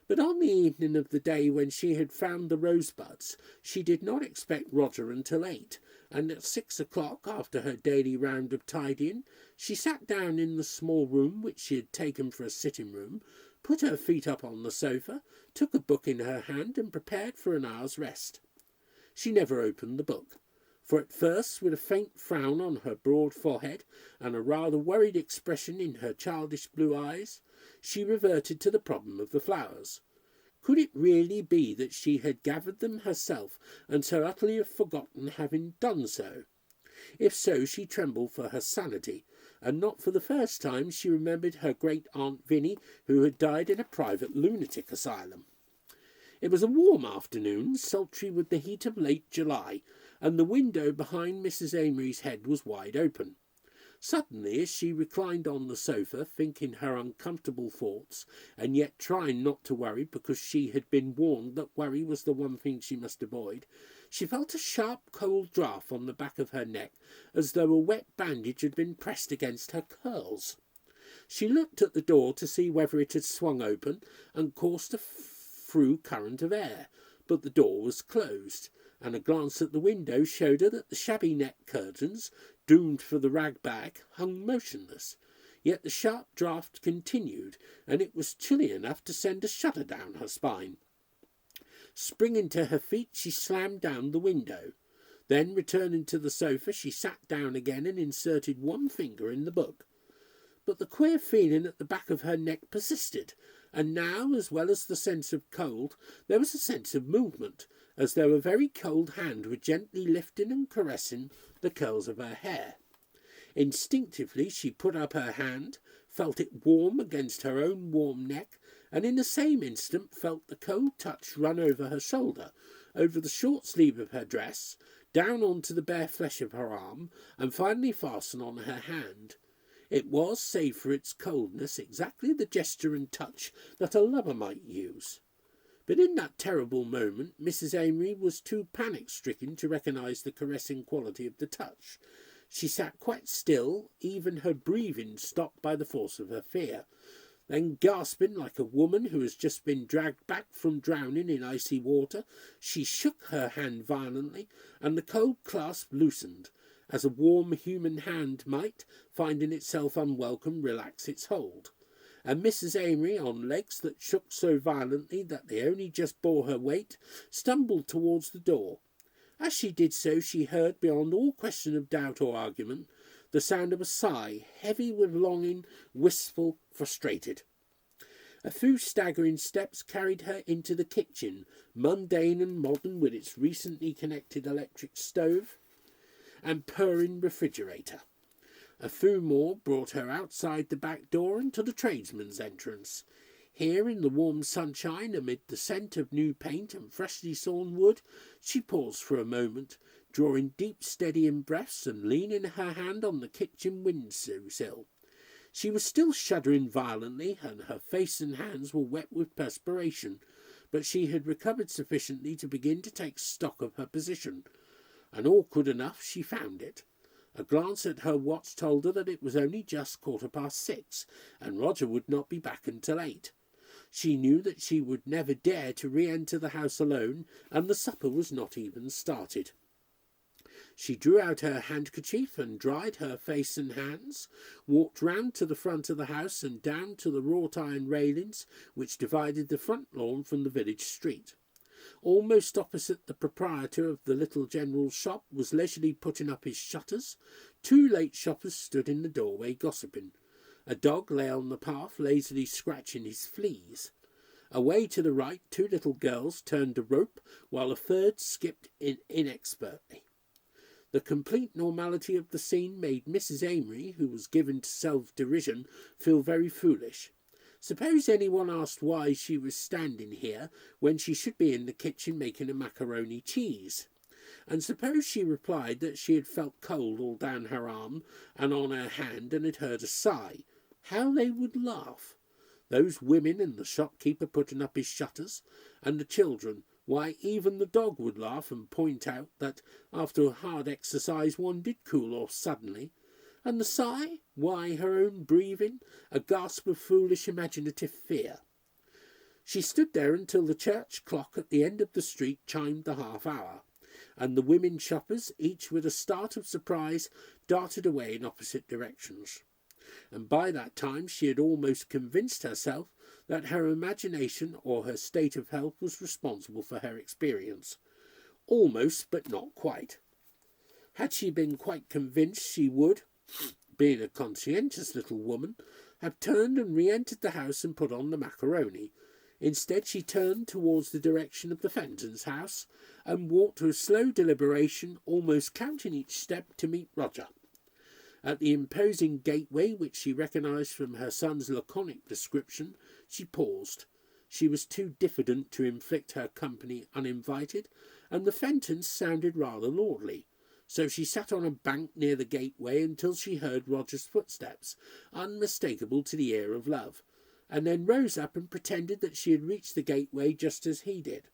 But on the evening of the day when she had found the rosebuds, she did not expect Roger until 8, and at 6 o'clock, after her daily round of tidying, she sat down in the small room which she had taken for a sitting-room, put her feet up on the sofa, took a book in her hand, and prepared for an hour's rest. She never opened the book, for at first, with a faint frown on her broad forehead and a rather worried expression in her childish blue eyes, she reverted to the problem of the flowers. Could it really be that she had gathered them herself and so utterly forgotten having done so? If so, she trembled for her sanity, and not for the first time she remembered her great-aunt Vinnie, who had died in a private lunatic asylum. It was a warm afternoon, sultry with the heat of late July, and the window behind Mrs. Amory's head was wide open. Suddenly, as she reclined on the sofa, thinking her uncomfortable thoughts, and yet trying not to worry because she had been warned that worry was the one thing she must avoid, she felt a sharp cold draught on the back of her neck, as though a wet bandage had been pressed against her curls. She looked at the door to see whether it had swung open and coursed a through current of air, but the door was closed, and a glance at the window showed her that the shabby net curtains, doomed for the rag-bag, hung motionless. Yet the sharp draught continued, and it was chilly enough to send a shudder down her spine. Springing to her feet, she slammed down the window. Then, returning to the sofa, she sat down again and inserted one finger in the book. But the queer feeling at the back of her neck persisted, and now, as well as the sense of cold, there was a sense of movement, as though a very cold hand were gently lifting and caressing the curls of her hair. Instinctively she put up her hand, felt it warm against her own warm neck, and in the same instant felt the cold touch run over her shoulder, over the short sleeve of her dress, down onto the bare flesh of her arm, and finally fasten on her hand. It was, save for its coldness, exactly the gesture and touch that a lover might use. But in that terrible moment Mrs. Amory was too panic-stricken to recognise the caressing quality of the touch. She sat quite still, even her breathing stopped by the force of her fear. Then, gasping like a woman who has just been dragged back from drowning in icy water, she shook her hand violently, and the cold clasp loosened, as a warm human hand might, finding itself unwelcome, relax its hold. And Mrs. Amory, on legs that shook so violently that they only just bore her weight, stumbled towards the door. As she did so, she heard, beyond all question of doubt or argument, the sound of a sigh, heavy with longing, wistful, frustrated. A few staggering steps carried her into the kitchen, mundane and modern with its recently connected electric stove and purring refrigerator. A few more brought her outside the back door and to the tradesman's entrance. Here, in the warm sunshine, amid the scent of new paint and freshly sawn wood, she paused for a moment, drawing deep, steadying breaths and leaning her hand on the kitchen window-sill. She was still shuddering violently, and her face and hands were wet with perspiration, but she had recovered sufficiently to begin to take stock of her position, and awkward enough she found it. A glance at her watch told her that it was only just 6:15, and Roger would not be back until 8. She knew that she would never dare to re-enter the house alone, and the supper was not even started. She drew out her handkerchief and dried her face and hands, walked round to the front of the house and down to the wrought-iron railings which divided the front lawn from the village street. Almost opposite the proprietor of the little general shop was leisurely putting up his shutters. 2 late shoppers stood in the doorway gossiping. A dog lay on the path, lazily scratching his fleas. Away to the right, 2 little girls turned a rope, while a third skipped inexpertly. The complete normality of the scene made Mrs. Amory, who was given to self-derision, feel very foolish. Suppose anyone asked why she was standing here when she should be in the kitchen making a macaroni cheese? And suppose she replied that she had felt cold all down her arm and on her hand and had heard a sigh? How they would laugh! Those women and the shopkeeper putting up his shutters, and the children. Why, even the dog would laugh and point out that after a hard exercise one did cool off suddenly. And the sigh? Why, her own breathing, a gasp of foolish imaginative fear. She stood there until the church clock at the end of the street chimed the half-hour, and the women shoppers, each with a start of surprise, darted away in opposite directions. And by that time she had almost convinced herself that her imagination or her state of health was responsible for her experience. Almost, but not quite. Had she been quite convinced, she would, being a conscientious little woman, have turned and re-entered the house and put on the macaroni. Instead, she turned towards the direction of the Fentons' house and walked with slow deliberation, almost counting each step, to meet Roger. At the imposing gateway, which she recognised from her son's laconic description, she paused. She was too diffident to inflict her company uninvited, and the Fentons sounded rather lordly. So she sat on a bank near the gateway until she heard Roger's footsteps, unmistakable to the ear of love, and then rose up and pretended that she had reached the gateway just as he did.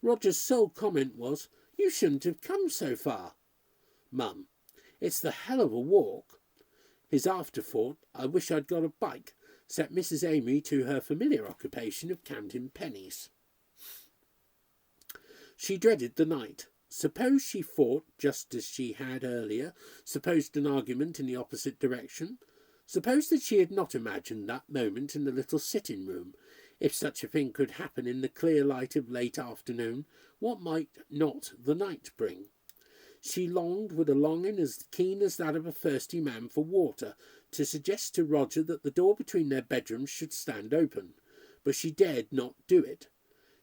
Roger's sole comment was, "You shouldn't have come so far." "Mum, it's the hell of a walk." His afterthought, "I wish I'd got a bike," set Mrs. Amory to her familiar occupation of counting pennies. She dreaded the night. Suppose she fought just as she had earlier, supposed an argument in the opposite direction. Suppose that she had not imagined that moment in the little sitting-room. If such a thing could happen in the clear light of late afternoon, what might not the night bring? She longed, with a longing as keen as that of a thirsty man for water, to suggest to Roger that the door between their bedrooms should stand open, but she dared not do it.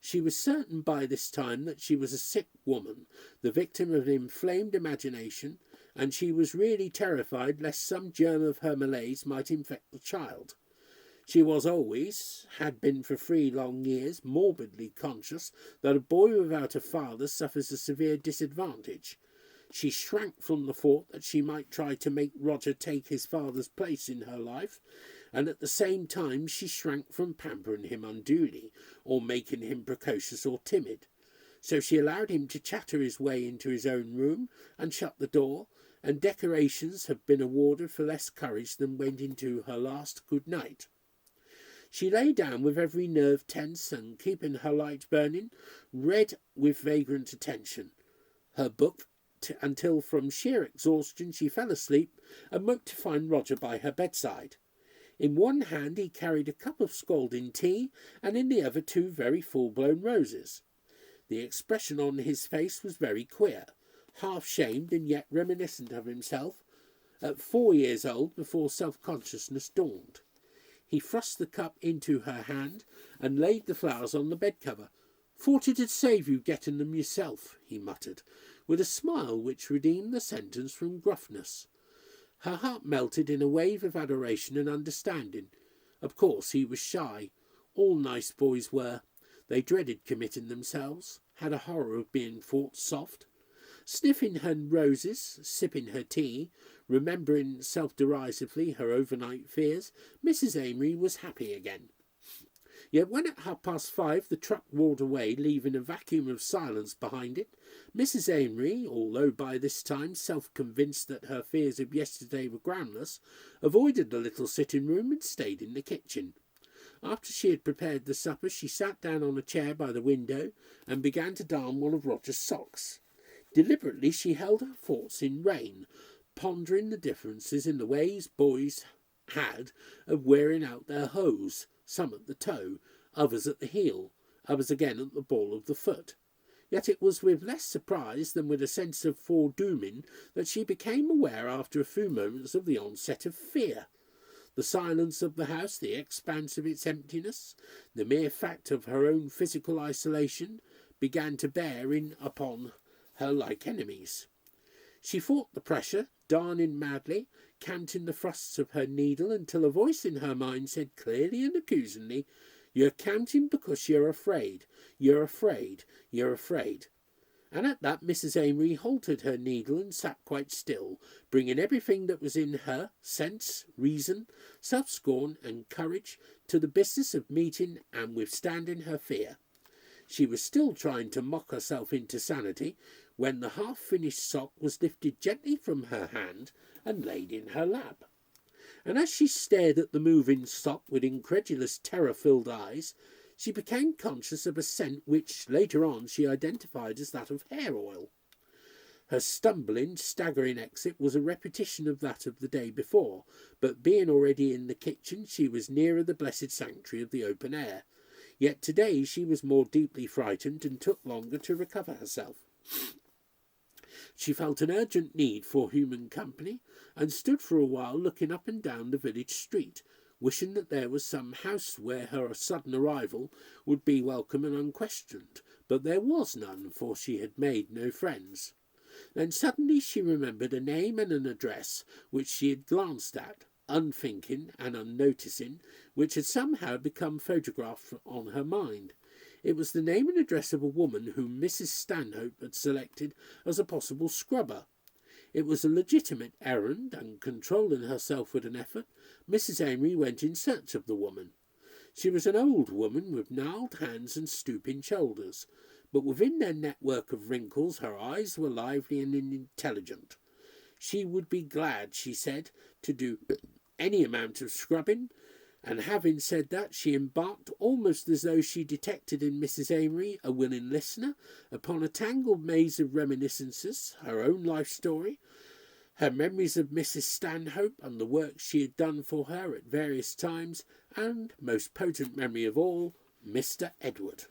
She was certain by this time that she was a sick woman, the victim of an inflamed imagination, and she was really terrified lest some germ of her malaise might infect the child. She was always, had been for 3 long years, morbidly conscious that a boy without a father suffers a severe disadvantage. She shrank from the thought that she might try to make Roger take his father's place in her life, and at the same time she shrank from pampering him unduly, or making him precocious or timid. So she allowed him to chatter his way into his own room, and shut the door, and decorations have been awarded for less courage than went into her last good night. She lay down with every nerve tense, and, keeping her light burning, read with vagrant attention her book, until from sheer exhaustion she fell asleep and woke to find Roger by her bedside. In one hand he carried a cup of scalding tea, and in the other 2 very full-blown roses. The expression on his face was very queer, half-shamed and yet reminiscent of himself, at 4 years old, before self-consciousness dawned. He thrust the cup into her hand and laid the flowers on the bed-cover. "Thought it'd save you getting them yourself," he muttered, with a smile which redeemed the sentence from gruffness. Her heart melted in a wave of adoration and understanding. Of course he was shy. All nice boys were. They dreaded committing themselves, had a horror of being thought soft. Sniffing her roses, sipping her tea, remembering self-derisively her overnight fears, Mrs. Amory was happy again. Yet when at 5:30 the truck roared away, leaving a vacuum of silence behind it, Mrs. Amory, although by this time self-convinced that her fears of yesterday were groundless, avoided the little sitting-room and stayed in the kitchen. After she had prepared the supper, she sat down on a chair by the window and began to darn one of Roger's socks. Deliberately she held her thoughts in rein, pondering the differences in the ways boys had of wearing out their hose, some at the toe, others at the heel, others again at the ball of the foot. Yet it was with less surprise than with a sense of foredooming that she became aware after a few moments of the onset of fear. The silence of the house, the expanse of its emptiness, the mere fact of her own physical isolation, began to bear in upon her like enemies. She fought the pressure, darning madly, counting the thrusts of her needle until a voice in her mind said clearly and accusingly, "You're counting because you're afraid. You're afraid. You're afraid." And at that Mrs. Amory halted her needle and sat quite still, bringing everything that was in her, sense, reason, self-scorn and courage, to the business of meeting and withstanding her fear. She was still trying to mock herself into sanity when the half-finished sock was lifted gently from her hand and laid in her lap. And as she stared at the moving sock with incredulous terror-filled eyes, she became conscious of a scent which, later on, she identified as that of hair oil. Her stumbling, staggering exit was a repetition of that of the day before, but being already in the kitchen, she was nearer the blessed sanctuary of the open air. Yet today she was more deeply frightened and took longer to recover herself. She felt an urgent need for human company, and stood for a while looking up and down the village street, wishing that there was some house where her sudden arrival would be welcome and unquestioned, but there was none, for she had made no friends. Then suddenly she remembered a name and an address which she had glanced at, unthinking and unnoticing, which had somehow become photographed on her mind. It was the name and address of a woman whom Mrs. Stanhope had selected as a possible scrubber. It was a legitimate errand, and controlling herself with an effort, Mrs. Amory went in search of the woman. She was an old woman with gnarled hands and stooping shoulders, but within their network of wrinkles her eyes were lively and intelligent. She would be glad, she said, to do any amount of scrubbing, and having said that, she embarked, almost as though she detected in Mrs. Amory a willing listener, upon a tangled maze of reminiscences, her own life story, her memories of Mrs. Stanhope and the work she had done for her at various times, and, most potent memory of all, Mr. Edward.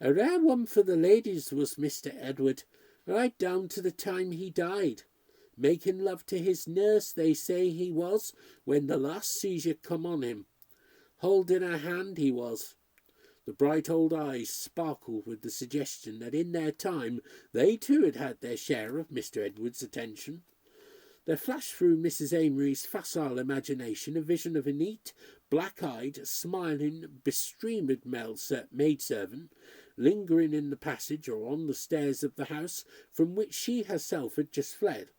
A rare one for the ladies was Mr. Edward, right down to the time he died. Making love to his nurse, they say he was, when the last seizure come on him. Holding her hand he was. The bright old eyes sparkled with the suggestion that in their time they too had had their share of Mr. Edward's attention. There flashed through Mrs. Amory's facile imagination a vision of a neat, black-eyed, smiling, bestreamed maidservant, lingering in the passage or on the stairs of the house from which she herself had just fled.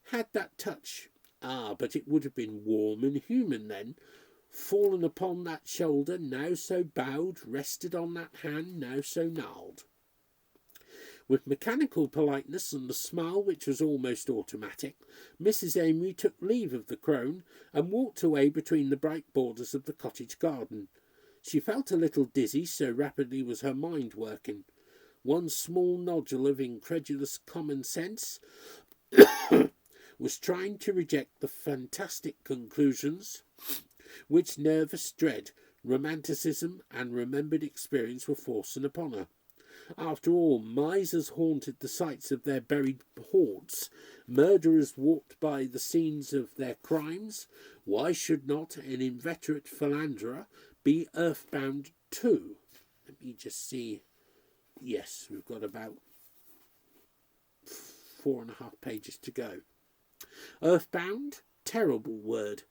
Had that touch, but it would have been warm and human then, fallen upon that shoulder, now so bowed, rested on that hand, now so gnarled. With mechanical politeness and a smile which was almost automatic, Mrs. Amory took leave of the crone and walked away between the bright borders of the cottage garden. She felt a little dizzy, so rapidly was her mind working. One small nodule of incredulous common sense was trying to reject the fantastic conclusions which nervous dread, romanticism, and remembered experience were forcing upon her. After all, misers haunted the sites of their buried haunts, murderers walked by the scenes of their crimes. Why should not an inveterate philanderer be earthbound too? Let me just see. Yes, we've got about 4.5 pages to go. Earthbound? Terrible word.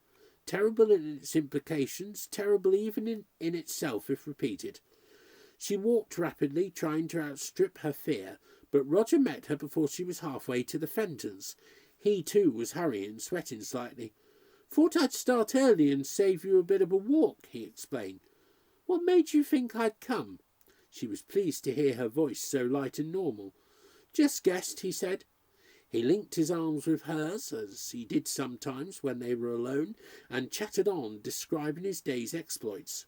Terrible in its implications, terrible even in itself if repeated. She walked rapidly, trying to outstrip her fear, but Roger met her before she was halfway to the Fentons. He, too, was hurrying, sweating slightly. "Thought I'd start early and save you a bit of a walk," he explained. "What made you think I'd come?" She was pleased to hear her voice so light and normal. "Just guessed," he said. He linked his arms with hers, as he did sometimes when they were alone, and chattered on, describing his day's exploits.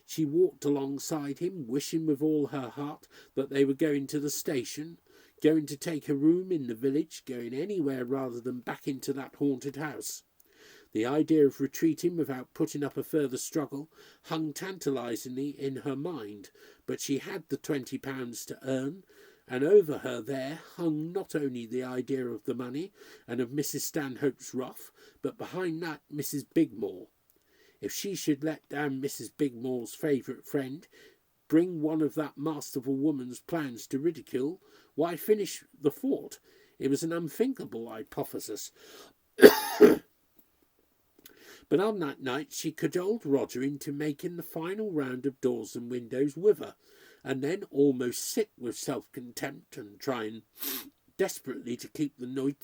She walked alongside him, wishing with all her heart that they were going to the station, going to take a room in the village, going anywhere rather than back into that haunted house. The idea of retreating without putting up a further struggle hung tantalisingly in her mind, but she had the £20 to earn, and over her there hung not only the idea of the money and of Mrs. Stanhope's wrath, but behind that Mrs. Bigmore. If she should let down Mrs. Bigmore's favourite friend, bring one of that masterful woman's plans to ridicule, why finish the fort? It was an unthinkable hypothesis. But on that night she cajoled Roger into making the final round of doors and windows with her, and then, almost sick with self-contempt and trying desperately to keep the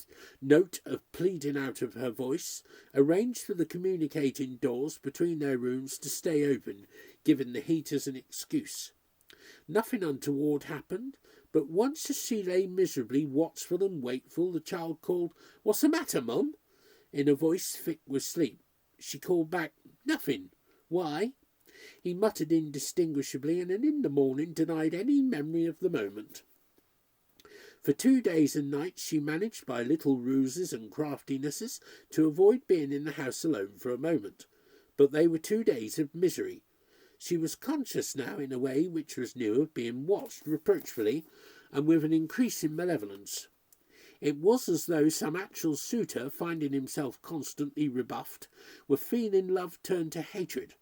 note of pleading out of her voice, arranged for the communicating doors between their rooms to stay open, giving the heaters an excuse. Nothing untoward happened, but once as she lay miserably watchful and wakeful, the child called, "What's the matter, Mum?" in a voice thick with sleep. She called back, "Nothing." "Why?" He muttered indistinguishably, and in the morning denied any memory of the moment. For 2 days and nights she managed by little ruses and craftinesses to avoid being in the house alone for a moment, but they were 2 days of misery. She was conscious now, in a way which was new, of being watched reproachfully and with an increasing malevolence. It was as though some actual suitor, finding himself constantly rebuffed, were feeling love turned to hatred,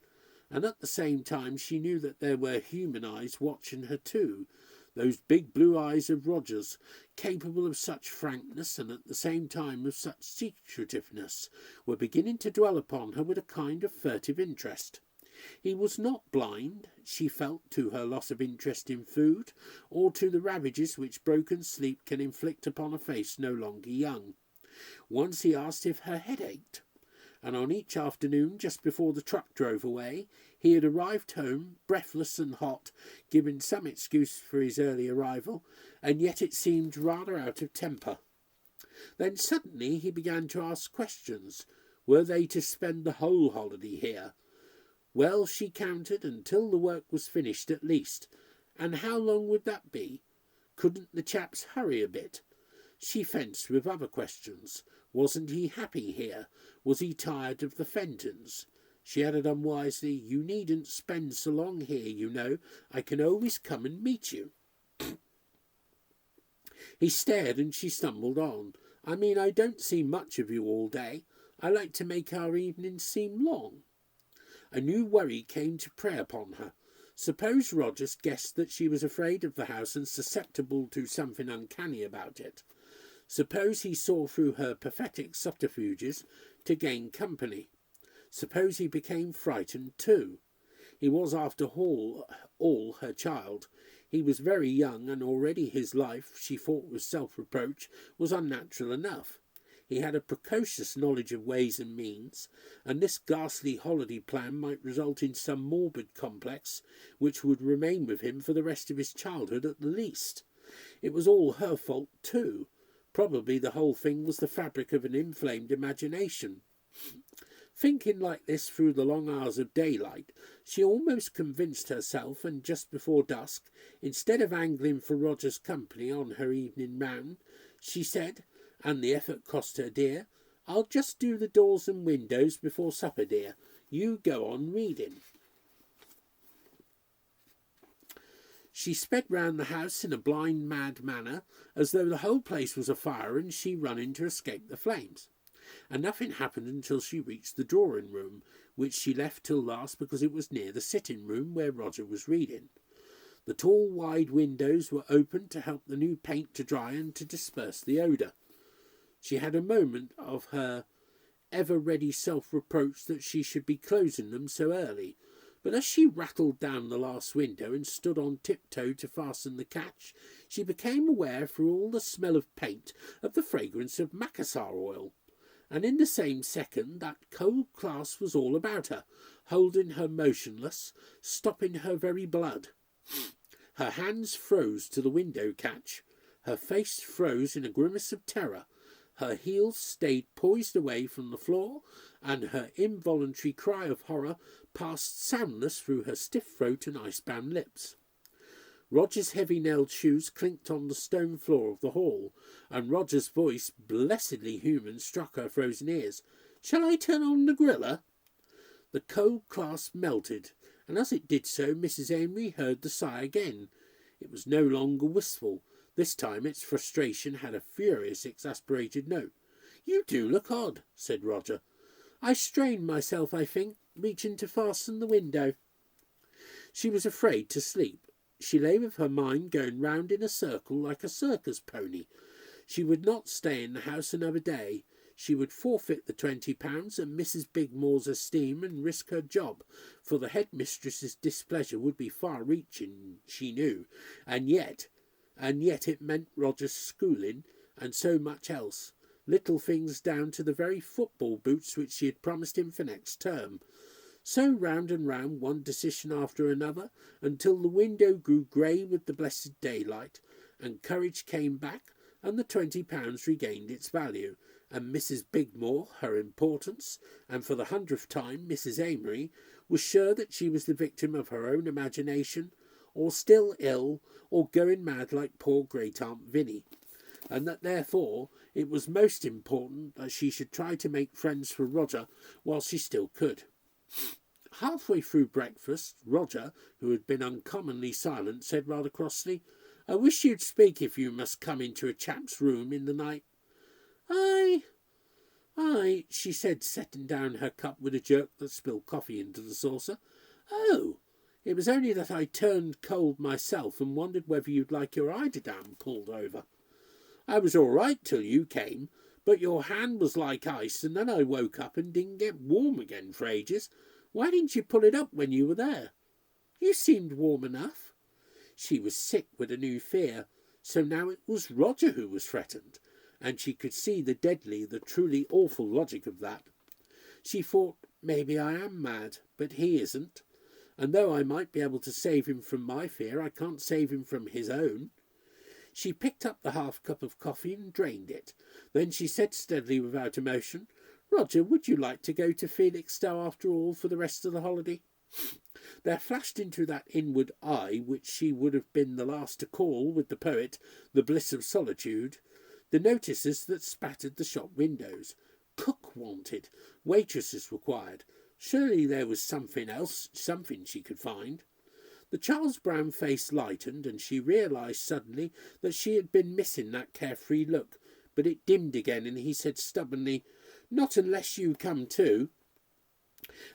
and at the same time she knew that there were human eyes watching her too, those big blue eyes of Roger's, capable of such frankness and at the same time of such secretiveness, were beginning to dwell upon her with a kind of furtive interest. He was not blind, she felt, to her loss of interest in food, or to the ravages which broken sleep can inflict upon a face no longer young. Once he asked if her head ached, and on each afternoon, just before the truck drove away, he had arrived home, breathless and hot, giving some excuse for his early arrival, and yet it seemed rather out of temper. Then suddenly he began to ask questions. Were they to spend the whole holiday here? Well, she counted, until the work was finished at least. And how long would that be? Couldn't the chaps hurry a bit? She fenced with other questions. Wasn't he happy here? Was he tired of the Fentons? She added unwisely, "You needn't spend so long here, you know. I can always come and meet you." He stared and she stumbled on. "I mean, I don't see much of you all day. I like to make our evenings seem long." A new worry came to prey upon her. Suppose Rogers guessed that she was afraid of the house and susceptible to something uncanny about it. Suppose he saw through her pathetic subterfuges to gain company. Suppose he became frightened too. He was, after all her child. He was very young, and already his life, she thought with self-reproach, was unnatural enough. He had a precocious knowledge of ways and means, and this ghastly holiday plan might result in some morbid complex which would remain with him for the rest of his childhood at the least. It was all her fault too. Probably the whole thing was the fabric of an inflamed imagination. Thinking like this through the long hours of daylight, she almost convinced herself, and just before dusk, instead of angling for Roger's company on her evening round, she said, and the effort cost her dear, "I'll just do the doors and windows before supper, dear. You go on reading." She sped round the house in a blind mad manner, as though the whole place was afire and she running to escape the flames. And nothing happened until she reached the drawing-room, which she left till last because it was near the sitting-room where Roger was reading. The tall wide windows were opened to help the new paint to dry and to disperse the odour. She had a moment of her ever-ready self-reproach that she should be closing them so early, but as she rattled down the last window and stood on tiptoe to fasten the catch, she became aware, through all the smell of paint, of the fragrance of macassar oil. And in the same second that cold clasp was all about her, holding her motionless, stopping her very blood. Her hands froze to the window catch. Her face froze in a grimace of terror. Her heels stayed poised away from the floor, and her involuntary cry of horror passed soundless through her stiff throat and ice-bound lips. Roger's heavy-nailed shoes clinked on the stone floor of the hall, and Roger's voice, blessedly human, struck her frozen ears. "Shall I turn on the griller?" The cold clasp melted, and as it did so, Mrs. Amory heard the sigh again. It was no longer wistful. This time its frustration had a furious, exasperated note. "You do look odd," said Roger. "I strained myself, I think, reaching to fasten the window." She was afraid to sleep. She lay with her mind going round in a circle like a circus pony. She would not stay in the house another day. She would forfeit the £20 and Mrs. Bigmore's esteem and risk her job, for the headmistress's displeasure would be far-reaching, she knew, and yet it meant Roger's schooling, and so much else. Little things down to the very football boots which she had promised him for next term. So round and round, one decision after another, until the window grew grey with the blessed daylight, and courage came back, and the £20 regained its value, and Mrs. Bigmore her importance, and for the 100th time Mrs. Amory was sure that she was the victim of her own imagination, or still ill, or going mad like poor great-aunt Vinny, and that therefore it was most important that she should try to make friends for Roger while she still could. Halfway through breakfast, Roger, who had been uncommonly silent, said rather crossly, "I wish you'd speak if you must come into a chap's room in the night." Aye, she said, setting down her cup with a jerk that spilled coffee into the saucer. "Oh, it was only that I turned cold myself and wondered whether you'd like your eiderdown pulled over. I was all right till you came, but your hand was like ice, and then I woke up and didn't get warm again for ages. Why didn't you pull it up when you were there? You seemed warm enough." She was sick with a new fear, so now it was Roger who was threatened, and she could see the truly awful logic of that. She thought, maybe I am mad, but he isn't, and though I might be able to save him from my fear, I can't save him from his own. She picked up the half-cup of coffee and drained it. Then she said steadily, without emotion, "Roger, would you like to go to Felixstowe after all for the rest of the holiday?" There flashed into that inward eye, which she would have been the last to call, with the poet, the bliss of solitude, the notices that spattered the shop windows. Cook wanted, waitresses required. Surely there was something else, something she could find. The Charles Brown face lightened, and she realised suddenly that she had been missing that carefree look, but it dimmed again, and he said stubbornly, "Not unless you come too."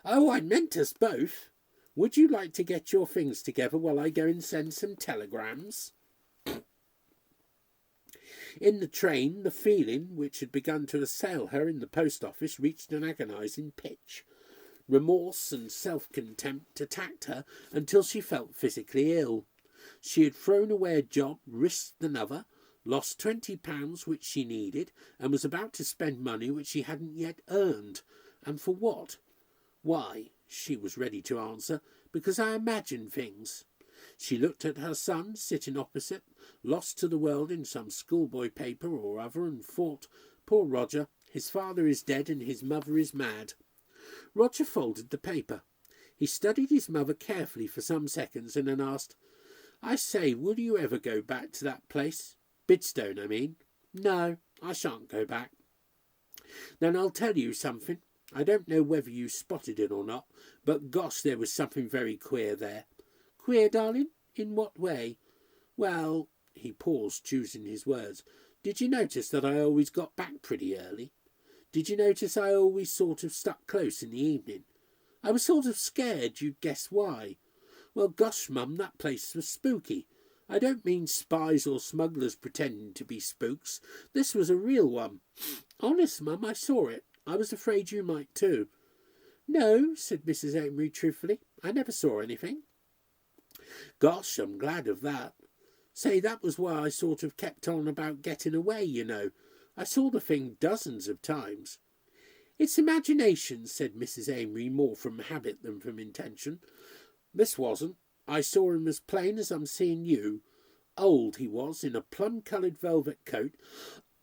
"Oh, I meant us both. Would you like to get your things together while I go and send some telegrams?" In the train, the feeling which had begun to assail her in the post office reached an agonising pitch. Remorse and self-contempt attacked her until she felt physically ill. She had thrown away a job, risked another, lost £20 which she needed, and was about to spend money which she hadn't yet earned. And for what? Why, she was ready to answer, because I imagined things. She looked at her son, sitting opposite, lost to the world in some schoolboy paper or other, and thought, poor Roger, his father is dead and his mother is mad. Roger folded the paper. He studied his mother carefully for some seconds, and then asked, "I say, will you ever go back to that place? Bidstone, I mean." "No, I shan't go back." "Then I'll tell you something. I don't know whether you spotted it or not, but gosh, there was something very queer there." "Queer, darling? In what way?" "Well," he paused, choosing his words, "did you notice that I always got back pretty early? Did you notice I always sort of stuck close in the evening? I was sort of scared you'd guess why. Well, gosh, Mum, that place was spooky. I don't mean spies or smugglers pretending to be spooks. This was a real one. Honest, Mum, I saw it. I was afraid you might too. No, said Mrs. Amory truthfully. I never saw anything. Gosh, I'm glad of that. Say, that was why I sort of kept on about getting away, you know. I saw the thing dozens of times. It's imagination, said Mrs. Amory, more from habit than from intention. This wasn't. I saw him as plain as I'm seeing you. Old he was, in a plum-coloured velvet coat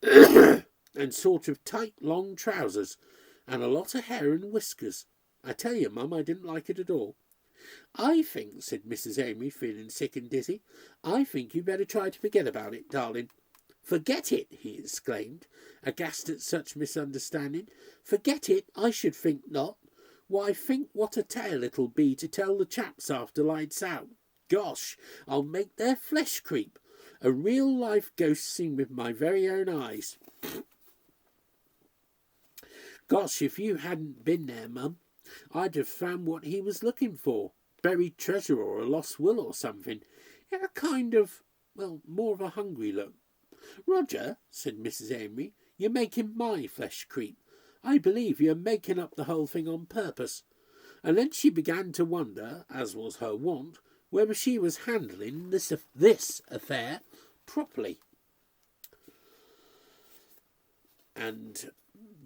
and sort of tight long trousers, and a lot of hair and whiskers. I tell you, Mum, I didn't like it at all. I think, said Mrs. Amory, feeling sick and dizzy, I think you'd better try to forget about it, darling. Forget it, he exclaimed, aghast at such misunderstanding. Forget it? I should think not. Why, think what a tale it'll be to tell the chaps after lights out. Gosh, I'll make their flesh creep. A real-life ghost seen with my very own eyes. Gosh, if you hadn't been there, Mum, I'd have found what he was looking for. Buried treasure or a lost will or something. It had a kind of, well, more of a hungry look. Roger, said Mrs. Amory, you're making my flesh creep. I believe you're making up the whole thing on purpose. And then she began to wonder, as was her wont, whether she was handling this affair properly. And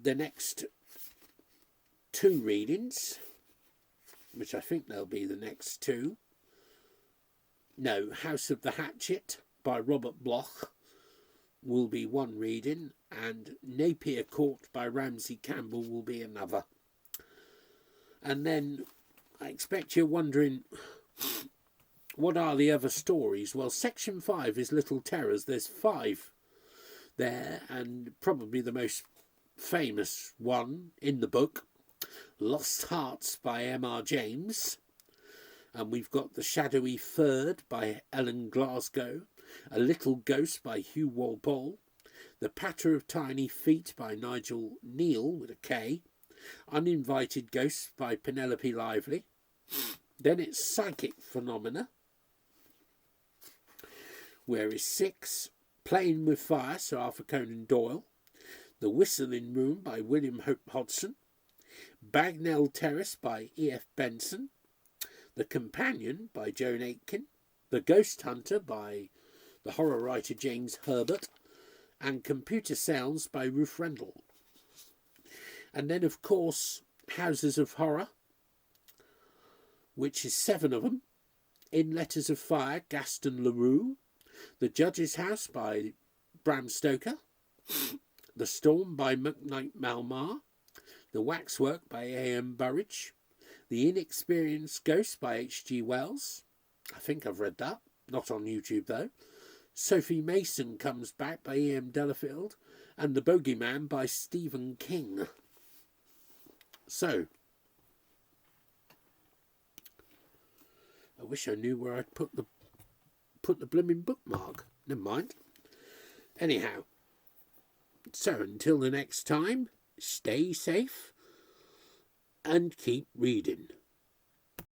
the next two readings, which I think they'll be the next two. No, House of the Hatchet by Robert Bloch will be one reading, and Napier Court by Ramsey Campbell will be another. And then I expect you're wondering, what are the other stories? Well, section 5 is Little Terrors. There's 5 there, and probably the most famous one in the book, Lost Hearts by M.R. James. And we've got The Shadowy Third by Ellen Glasgow, A Little Ghost by Hugh Walpole, The Patter of Tiny Feet by Nigel Neal with a K, Uninvited Ghosts by Penelope Lively. Then it's Psychic Phenomena, where is 6, Playing with Fire, Sir Arthur Conan Doyle, The Whistling Room by William Hope Hodgson, Bagnell Terrace by E.F. Benson, The Companion by Joan Aitken, The Ghost Hunter by the horror writer James Herbert, and Computer Sounds by Ruth Rendell. And then, of course, Houses of Horror, which is 7 of them, In Letters of Fire, Gaston Leroux, The Judge's House by Bram Stoker, The Storm by McKnight Malmar, The Waxwork by A.M. Burridge, The Inexperienced Ghost by H.G. Wells. I think I've read that, not on YouTube though. Sophie Mason Comes Back by E.M. Delafield, and The Bogeyman by Stephen King. So, I wish I knew where I'd put the blooming bookmark. Never mind. Anyhow, so until the next time, stay safe and keep reading.